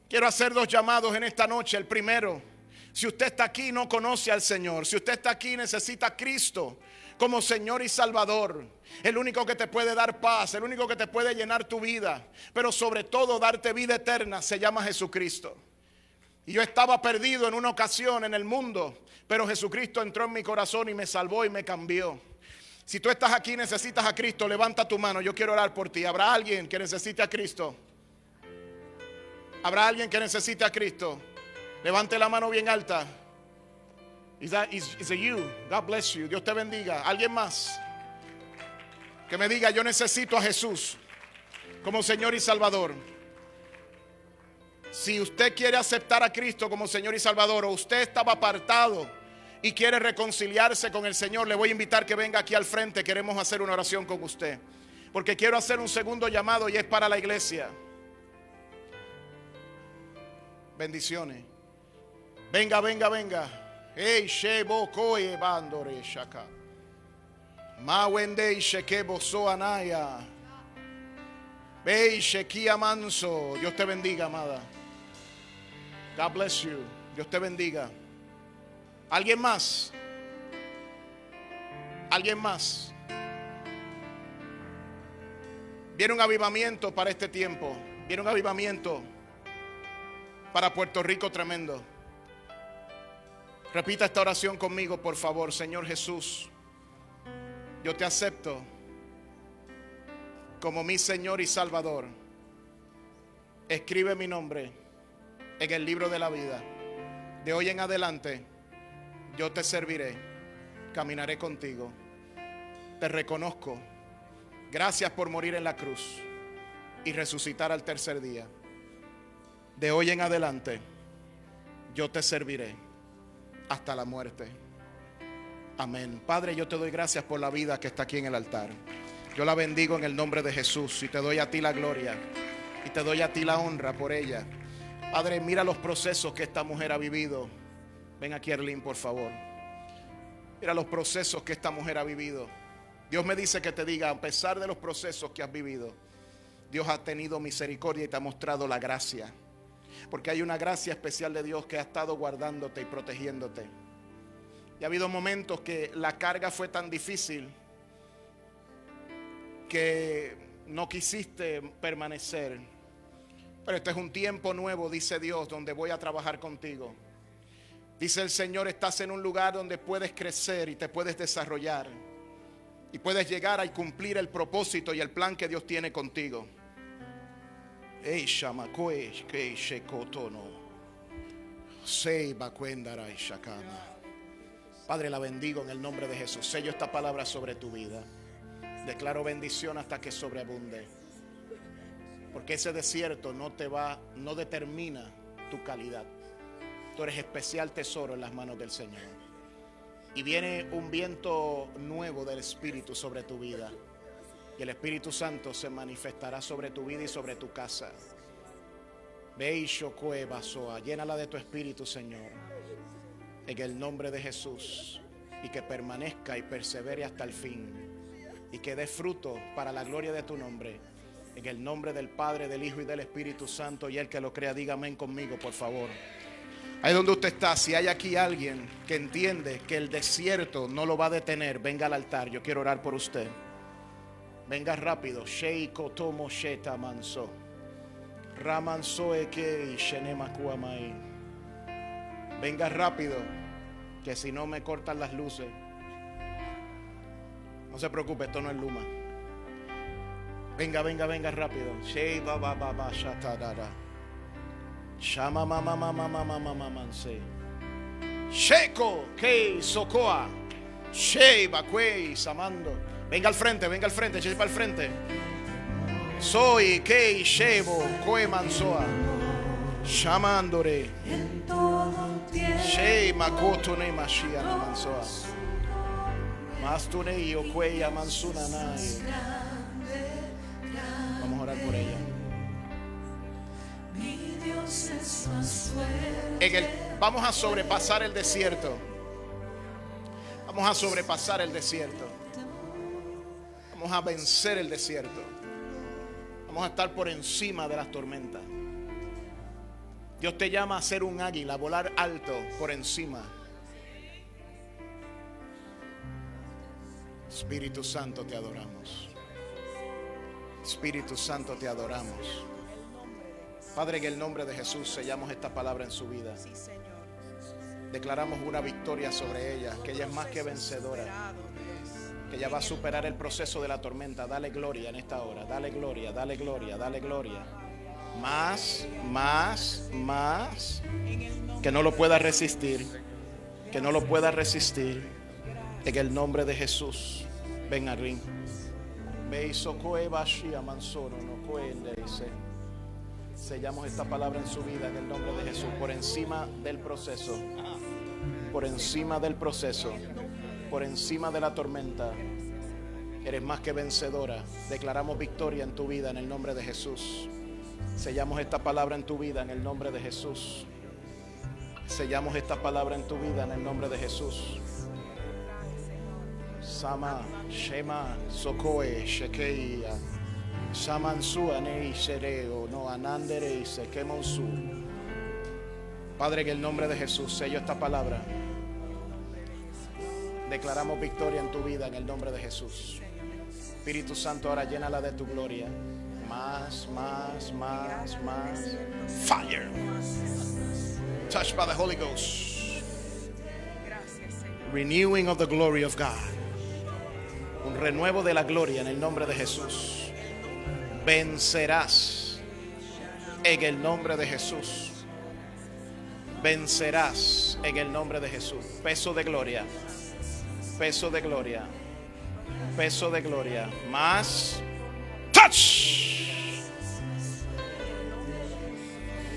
Quiero hacer 2 llamados en esta noche. El primero: si usted está aquí y no conoce al Señor, si usted está aquí y necesita a Cristo como Señor y Salvador, el único que te puede dar paz, el único que te puede llenar tu vida, pero sobre todo darte vida eterna, se llama Jesucristo. Y yo estaba perdido en una ocasión en el mundo, pero Jesucristo entró en mi corazón y me salvó y me cambió. Si tú estás aquí y necesitas a Cristo, levanta tu mano, yo quiero orar por ti. ¿Habrá alguien que necesite a Cristo? ¿Habrá alguien que necesite a Cristo? Levante la mano bien alta. Is it you? God bless you. Dios te bendiga. ¿Alguien más que me diga: yo necesito a Jesús como Señor y Salvador? Si usted quiere aceptar a Cristo como Señor y Salvador, o usted estaba apartado y quiere reconciliarse con el Señor, le voy a invitar que venga aquí al frente. Queremos hacer una oración con usted, porque quiero hacer un segundo llamado y es para la iglesia. Bendiciones. Venga, venga, venga. Hey, shebo koe bandore shaka. Ma wende shekebo so anaya. Hey, shekia manso. Dios te bendiga, amada. God bless you. Dios te bendiga. ¿Alguien más? ¿Alguien más? Viene un avivamiento para este tiempo. Viene un avivamiento para Puerto Rico tremendo. Repita esta oración conmigo, por favor. Señor Jesús, yo te acepto como mi Señor y Salvador. Escribe mi nombre en el libro de la vida. De hoy en adelante yo te serviré, caminaré contigo. Te reconozco. Gracias por morir en la cruz y resucitar al tercer día. De hoy en adelante yo te serviré hasta la muerte. Amén. Padre, yo te doy gracias por la vida que está aquí en el altar. Yo la bendigo en el nombre de Jesús y te doy a ti la gloria y te doy a ti la honra por ella. Padre, mira los procesos que esta mujer ha vivido. Ven aquí, Erlín, por favor. Mira los procesos que esta mujer ha vivido. Dios me dice que te diga: a pesar de los procesos que has vivido, Dios ha tenido misericordia y te ha mostrado la gracia. Porque hay una gracia especial de Dios que ha estado guardándote y protegiéndote. Y ha habido momentos que la carga fue tan difícil que no quisiste permanecer. Pero este es un tiempo nuevo, dice Dios, donde voy a trabajar contigo. Dice el Señor: estás en un lugar donde puedes crecer y te puedes desarrollar. Y puedes llegar a cumplir el propósito y el plan que Dios tiene contigo. Padre, la bendigo en el nombre de Jesús. Sello esta palabra sobre tu vida. Declaro bendición hasta que sobreabunde. Porque ese desierto no determina tu calidad. Tú eres especial tesoro en las manos del Señor. Y viene un viento nuevo del Espíritu sobre tu vida. Y el Espíritu Santo se manifestará sobre tu vida y sobre tu casa. Llénala de tu Espíritu, Señor, en el nombre de Jesús. Y que permanezca y persevere hasta el fin. Y que dé fruto para la gloria de tu nombre. En el nombre del Padre, del Hijo y del Espíritu Santo. Y el que lo crea, diga amén conmigo, por favor. Ahí donde usted está, si hay aquí alguien que entiende que el desierto no lo va a detener, venga al altar. Yo quiero orar por usted. Venga rápido. Sheiko tomo sheta manso. Ramanso eke shenemakuamai. Venga rápido, que si no me cortan las luces. No se preocupe, esto no es Luma. Venga, venga, venga rápido. Shei ba ba ba ba shatadada. Shama mama mama mama mama manse. Sheko kei sokoa. Shei bakwei samando. Venga al frente, eche para el frente. Soy kei shebo koe mansoa. Shamandore. Shei makoto ne mashia na mansoa. Mastune yo kwei amansuna nai. Vamos a orar por ella. Vamos a sobrepasar el desierto. Vamos a sobrepasar el desierto. Vamos a vencer el desierto. Vamos a estar por encima de las tormentas. Dios te llama a ser un águila, a volar alto por encima. Espíritu Santo, te adoramos. Espíritu Santo, te adoramos. Padre, en el nombre de Jesús sellamos esta palabra en su vida. Declaramos una victoria sobre ella, que ella es más que vencedora, que ella va a superar el proceso de la tormenta. Dale gloria en esta hora, dale gloria, dale gloria, dale gloria. Más, más, más. Que no lo pueda resistir, que no lo pueda resistir. En el nombre de Jesús. Ven a ring. Sellamos esta palabra en su vida en el nombre de Jesús. Por encima del proceso, por encima del proceso, por encima de la tormenta, eres más que vencedora. Declaramos victoria en tu vida en el nombre de Jesús. Sellamos esta palabra en tu vida en el nombre de Jesús. Sellamos esta palabra en tu vida en el nombre de Jesús. Sama, Shema, Sokoe, Shekeia, Samansua, Nei, Shereo, no Anandere y Sekemonsu. Padre, en el nombre de Jesús, sello esta palabra. Declaramos victoria en tu vida en el nombre de Jesús. Espíritu Santo, ahora llénala de tu gloria. Más, más, más, más. Fire. Touched by the Holy Ghost. Renewing of the glory of God. Un renuevo de la gloria en el nombre de Jesús. Vencerás en el nombre de Jesús. Vencerás en el nombre de Jesús. Peso de gloria. Peso de gloria. Peso de gloria. Más. Touch.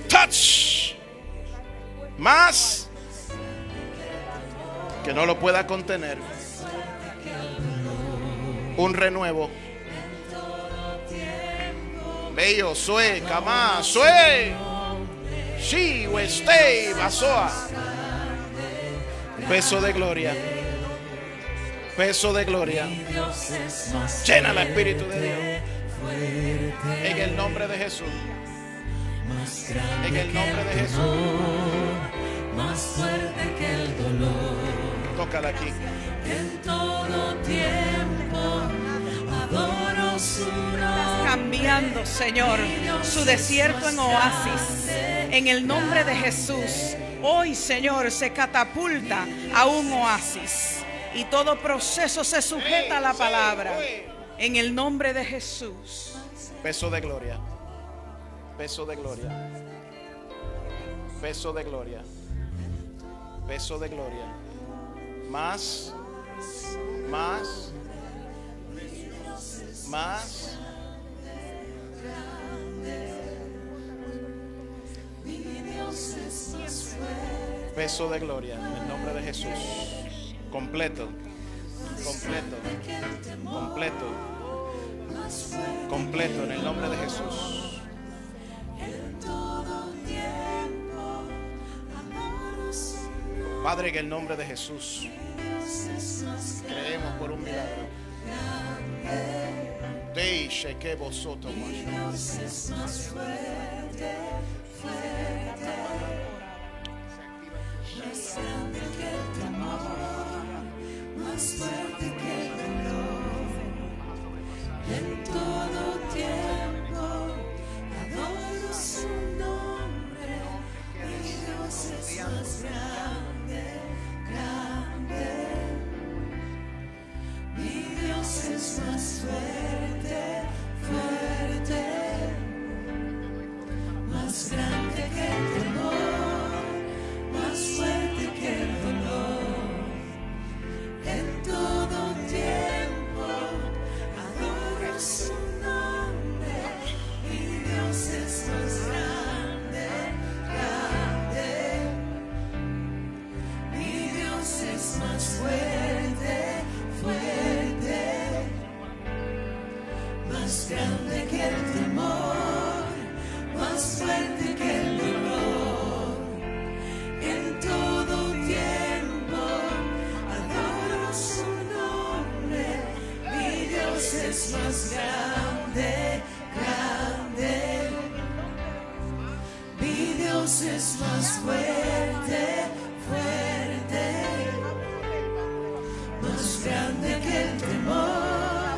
Touch. Más. Que no lo pueda contener. Un renuevo. Bello, sue, kama, sue. Shi, westei, basoa. Peso de gloria. Peso de gloria. Llena el Espíritu de Dios. En el nombre de Jesús. En el nombre de Jesús. Más fuerte que el dolor. Tócala aquí. En todo tiempo adoro su nombre. Cambiando, Señor, su desierto en oasis. En el nombre de Jesús, hoy, Señor, se catapulta a un oasis. Y todo proceso se sujeta a la palabra. En el nombre de Jesús. Peso de gloria. Peso de gloria. Peso de gloria. Peso de gloria. Más. Más. Más. Peso de gloria en el nombre de Jesús. Completo. Completo. Completo. Completo en el nombre de Jesús. Padre, en el nombre de Jesús, creemos por un milagro. Deixe que vosotros Dios es más fuerte, fuerte, más grande que el temor, más fuerte que el dolor. En todo tiempo adoro su nombre. Mi Dios es más grande, grande. Mi Dios es más fuerte, fuerte, más grande que el temor, más fuerte que el dolor. En todo tiempo adoro su nombre. Mi Dios es más grande, grande. Mi Dios es más fuerte, fuerte, más grande que el temor, más fuerte que el dolor. En todo tiempo adoro su nombre. Mi Dios es más grande, grande. Mi Dios es más fuerte, fuerte, más grande que el temor,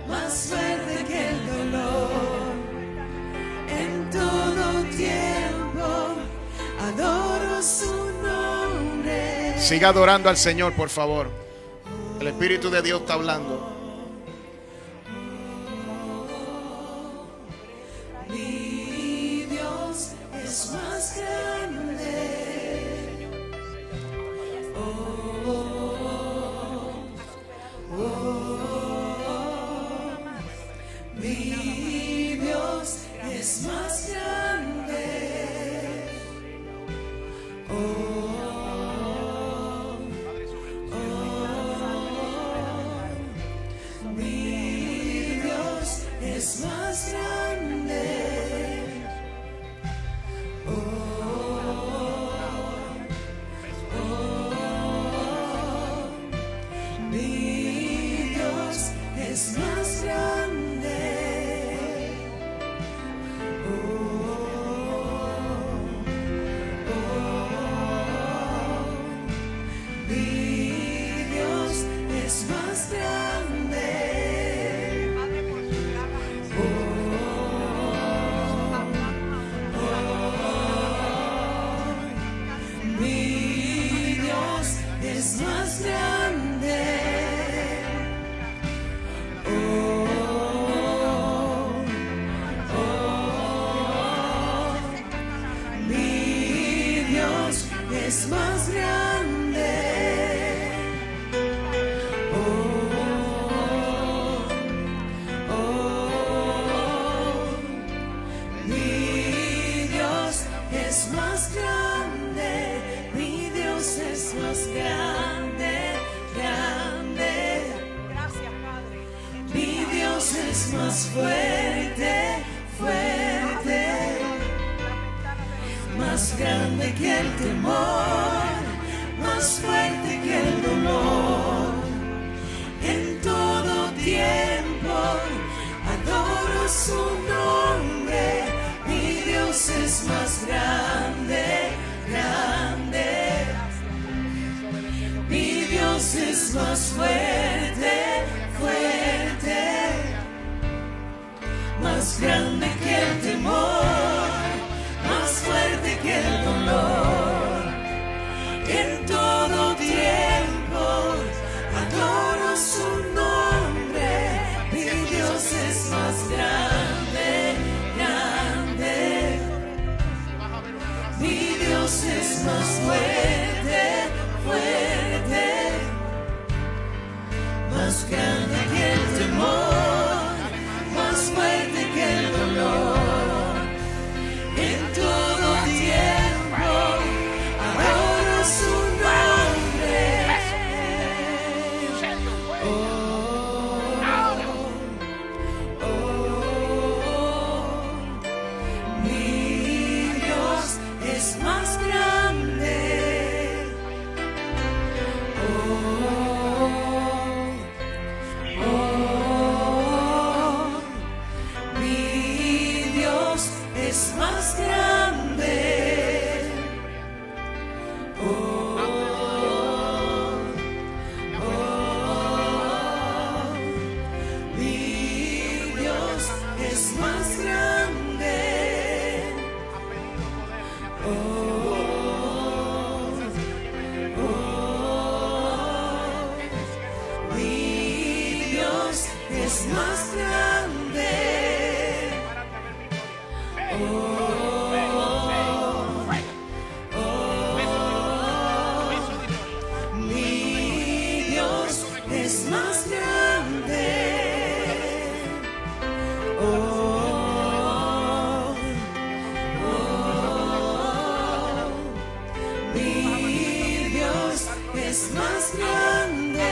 más fuerte que el dolor. En todo tiempo adoro su nombre. Siga adorando al Señor, por favor. El Espíritu de Dios está hablando. Mi Dios es más grande. Mi Dios es más grande. Mi Dios es más grande. Mi Dios es más grande. Mi Dios es más grande. Mi Dios es más grande. Mi Dios es más grande. Mi Dios es más grande. Mi Dios es más grande, grande. Gracias, Padre. Mi Dios es más fuerte, fuerte, más grande que el temor, más fuerte que el dolor. En todo tiempo adoro su nombre. Mi Dios es más grande, grande. Mi Dios es más fuerte, fuerte, más grande que el temor, más fuerte que el dolor. En todo tiempo adoro su nombre. Mi Dios es más grande, grande. Mi Dios es más fuerte, fuerte, más grande que el temor, más fuerte que el dolor. En todo tiempo adoro su nombre. Mi Dios es más grande. Mi Dios es más grande. Mi Dios es más grande. Mi Dios es más grande. Mi Dios es más grande.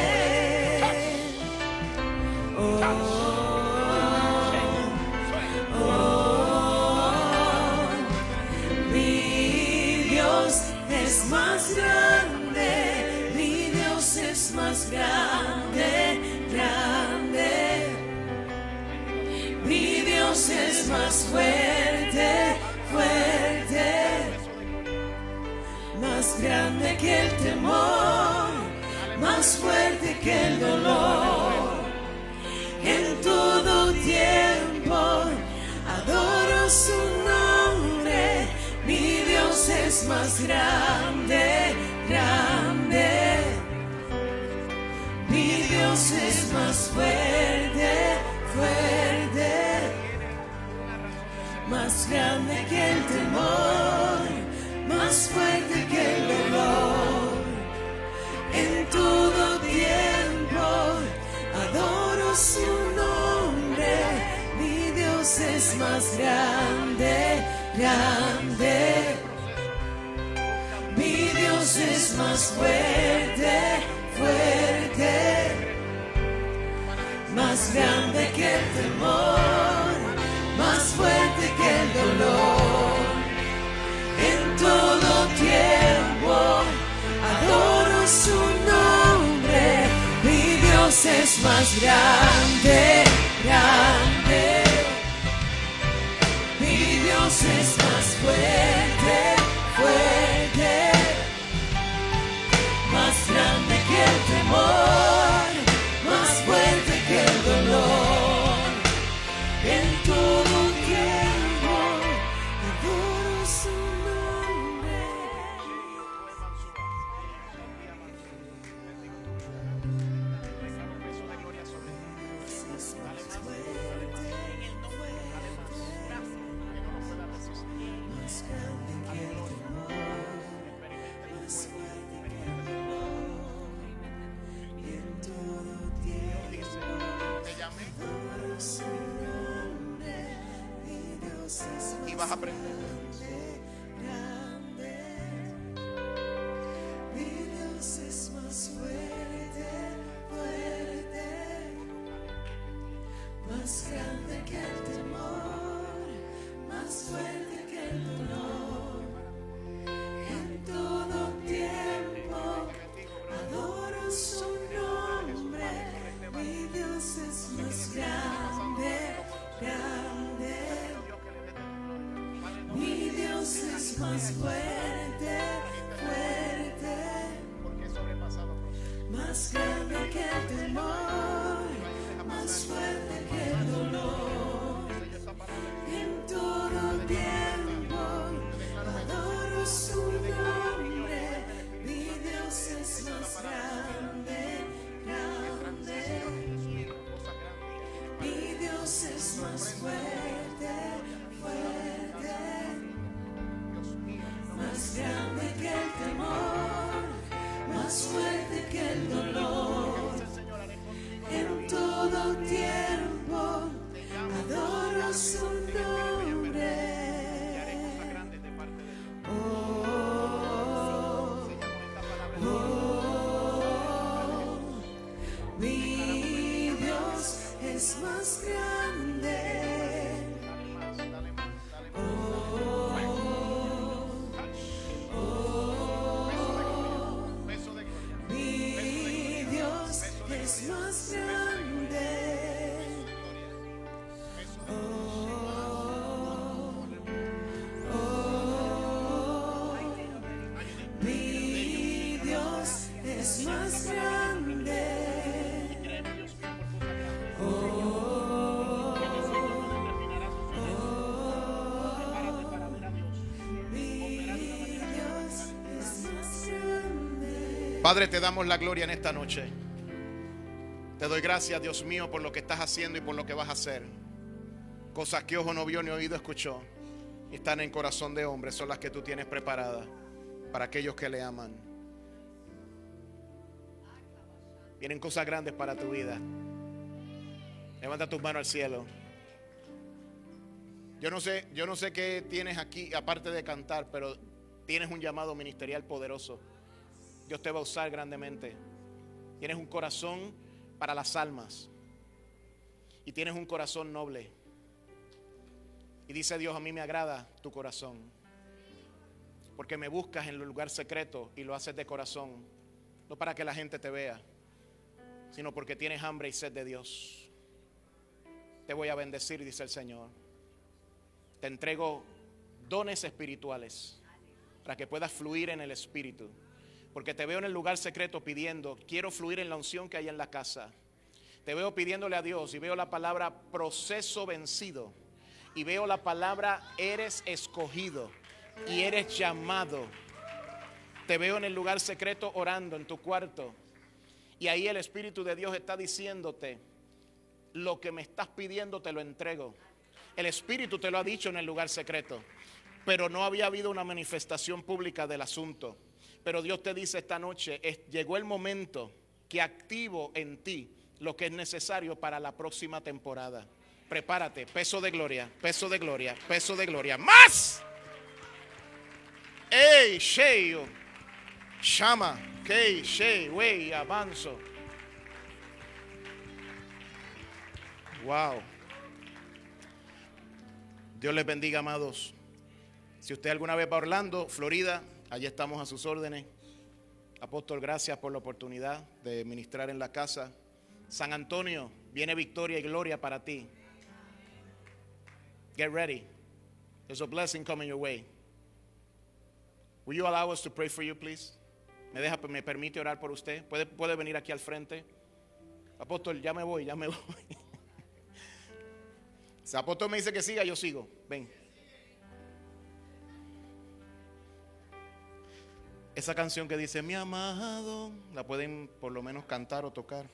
Mi Dios es más grande. Mi Dios es más grande, grande. Mi Dios es más fuerte, fuerte. Más grande que el temor, más fuerte que el dolor. En todo tiempo adoro su nombre. Mi Dios es más grande, grande. Mi Dios es más fuerte, fuerte. Más grande que el temor, más fuerte que el dolor. En todo tiempo adoro su nombre. Mi Dios es más grande, grande. Mi Dios es más fuerte, fuerte. Más grande que el temor, más fuerte que el dolor. En todo tiempo adoro su nombre. Mi Dios es más grande, grande. Mi Dios es más fuerte, fuerte. Más grande que el temor, más fuerte que el dolor. En todo tiempo adoro su nombre. Y vas a aprender. Mi Dios es más fuerte, fuerte. Más grande que el temor, más fuerte que el dolor. En todo tiempo adoro su nombre. Mi Dios es más grande, grande. Mi más grande. Padre, te damos la gloria en esta noche. Te doy gracias, Dios mío, por lo que estás haciendo y por lo que vas a hacer. Cosas que ojo no vio ni oído escuchó, están en corazón de hombre, son las que tú tienes preparadas para aquellos que le aman. Vienen cosas grandes para tu vida. Levanta tus manos al cielo. Yo no sé qué tienes aquí aparte de cantar, pero tienes un llamado ministerial poderoso. Dios te va a usar grandemente. Tienes un corazón para las almas y tienes un corazón noble. Y dice Dios, a mí me agrada tu corazón, porque me buscas en el lugar secreto y lo haces de corazón, no para que la gente te vea, sino porque tienes hambre y sed de Dios. Te voy a bendecir, dice el Señor. Te entrego dones espirituales para que puedas fluir en el Espíritu. Porque te veo en el lugar secreto pidiendo, quiero fluir en la unción que hay en la casa. Te veo pidiéndole a Dios y veo la palabra proceso vencido. Y veo la palabra eres escogido y eres llamado. Te veo en el lugar secreto orando en tu cuarto. Y ahí el Espíritu de Dios está diciéndote, lo que me estás pidiendo te lo entrego. El Espíritu te lo ha dicho en el lugar secreto, pero no había habido una manifestación pública del asunto. Pero Dios te dice esta noche, llegó el momento que activo en ti lo que es necesario para la próxima temporada. Prepárate, peso de gloria, peso de gloria, peso de gloria. ¡Más! ¡Ey, Sheo! Shama, Kei, Shei, Wei, avanzo. Wow. Dios les bendiga, amados. Si usted alguna vez va a Orlando, Florida, allí estamos a sus órdenes. Apóstol, gracias por la oportunidad de ministrar en la casa. San Antonio, viene victoria y gloria para ti. Get ready. There's a blessing coming your way. Will you allow us to pray for you, please? ¿Me permite orar por usted? ¿Puede venir aquí al frente? Apóstol, ya me voy. Si el apóstol me dice que siga, yo sigo. Ven. Esa canción que dice, mi amado, la pueden por lo menos cantar o tocar.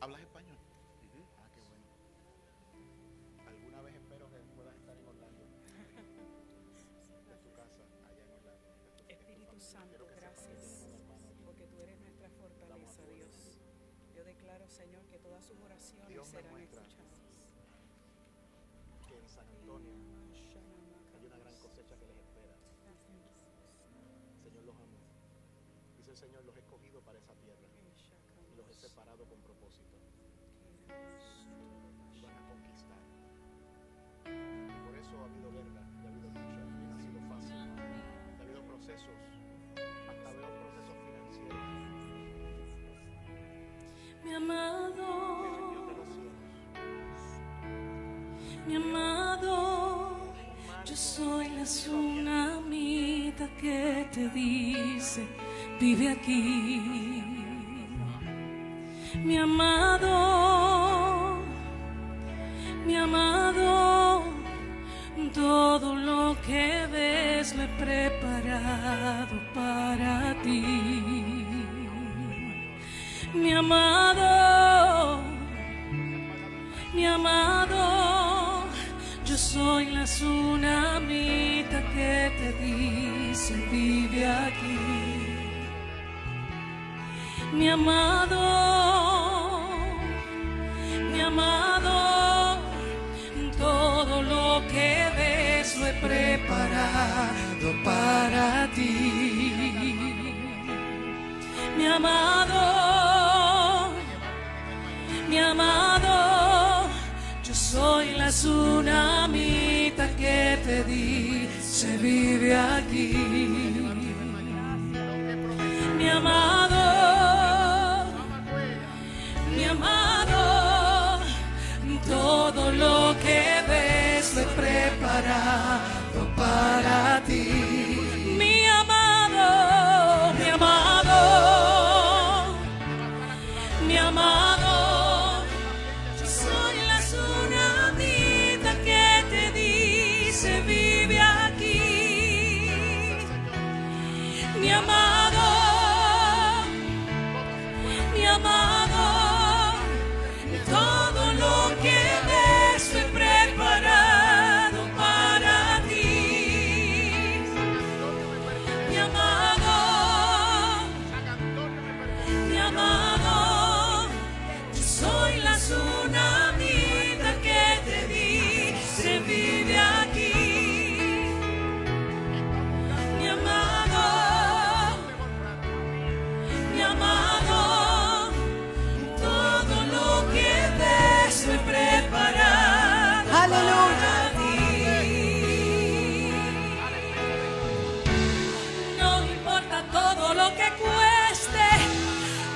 ¿Hablas español? Ah, qué bueno. Alguna vez espero que puedas estar en Orlando. De tu casa, allá en Orlando. Espíritu Santo, gracias, porque tú eres nuestra fortaleza, Dios. Yo declaro, Señor, que todas sus oraciones Dios me serán muestra escuchadas. que en San Antonio hay una gran cosecha que les espera. El Señor los ama. Dice el Señor, los he escogido para esa tierra y los he separado con propósito. Y van a conquistar. Y por eso ha habido guerra, y ha habido lucha, y no ha sido fácil. Y ha habido procesos, hasta veo procesos financieros. Mi amado, El Dios de los cielos. mi amado, yo soy la tsunamita que te dice, vive aquí. Mi amado, todo lo que ves lo he preparado para ti. Mi amado, yo soy la tsunamita que te dice, vive aquí. Mi amado, todo lo que ves lo he preparado para ti. Mi amado, yo soy la tsunamita que te dice, vive aquí. Mi amado, todo lo que ves lo he preparado para ti. Mi amado, mi amado, mi amado, todo lo que estoy preparado para ti, mi amado, mi amado, yo soy la tsunamita que te dice vive aquí. Mi amado, todo lo que ves estoy preparado para ti. No importa todo lo que cueste,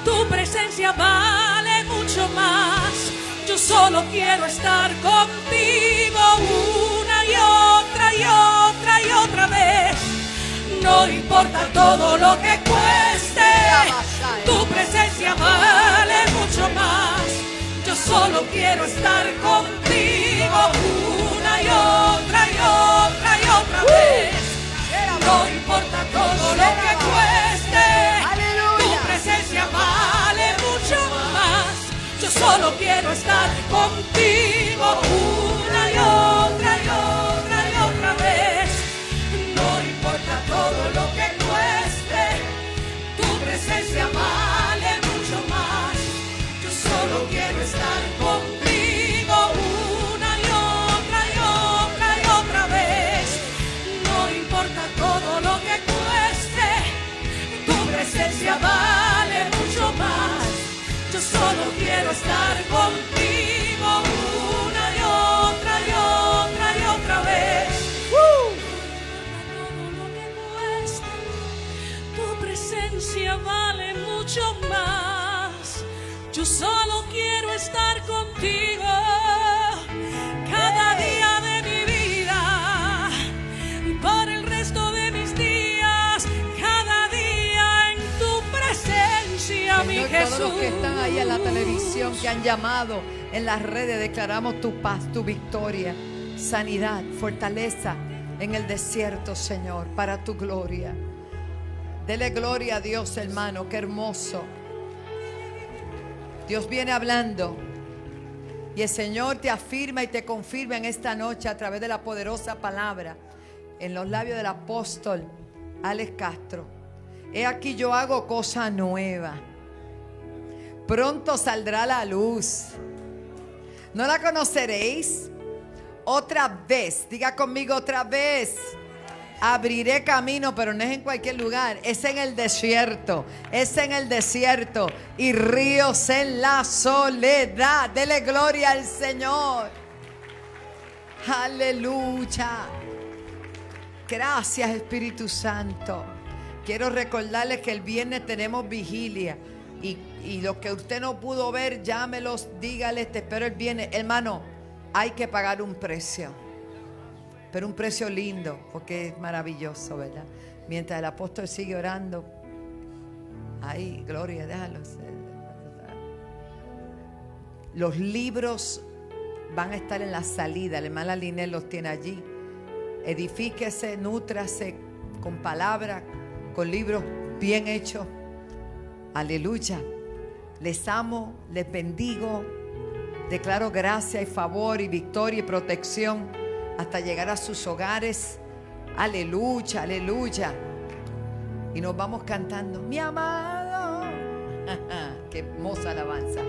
tu presencia vale mucho más. Yo solo quiero estar contigo una y otra y otra y otra vez. No importa todo lo que cueste, tu presencia vale mucho más. Yo solo quiero estar contigo una y otra y otra y otra vez. No importa todo lo que cueste, tu presencia vale mucho más. Yo solo quiero estar contigo una y otra y otra y otra vez. No importa todo lo que cueste, tu presencia vale mucho más. Yo solo quiero estar contigo una y otra y otra y otra vez. No importa todo lo que cueste, tu presencia vale mucho más. Yo solo quiero estar contigo una y otra y otra y otra vez. Tu presencia vale mucho más. Yo solo quiero estar contigo cada día de mi vida, por el resto de mis días, cada día en tu presencia, mi Señor, Jesús. todos los que están ahí en la televisión, que han llamado en las redes, declaramos tu paz, tu victoria, sanidad, fortaleza en el desierto, Señor, para tu gloria. Dele gloria a Dios, hermano, qué hermoso. Dios viene hablando y el Señor te afirma y te confirma en esta noche a través de la poderosa palabra en los labios del apóstol Alex Castro. He aquí yo hago cosa nueva. Pronto saldrá la luz. ¿No la conoceréis? Otra vez, diga conmigo otra vez. Abriré camino, pero no es en cualquier lugar, es en el desierto, es en el desierto, y ríos en la soledad. Dele gloria al Señor. Aleluya. Gracias, Espíritu Santo. Quiero recordarles que el viernes tenemos vigilia, y lo que usted no pudo ver, llámelos, dígales, te espero el viernes. Hermano, hay que pagar un precio, pero un precio lindo, porque es maravilloso, ¿verdad? Mientras el apóstol sigue orando, ahí, gloria, déjalo. Los libros van a estar en la salida, la hermana Linel los tiene allí. Edifíquese, nútrase con palabra, con libros bien hechos. Aleluya. Les amo, les bendigo, declaro gracia y favor y victoria y protección hasta llegar a sus hogares. Aleluya, aleluya. Y nos vamos cantando, mi amado. Qué hermosa alabanza.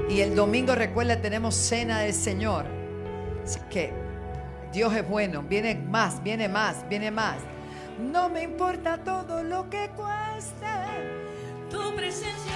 Y el domingo, recuerda, tenemos cena del Señor. Así que Dios es bueno. Viene más, viene más, viene más. No me importa todo lo que cueste. Tu presencia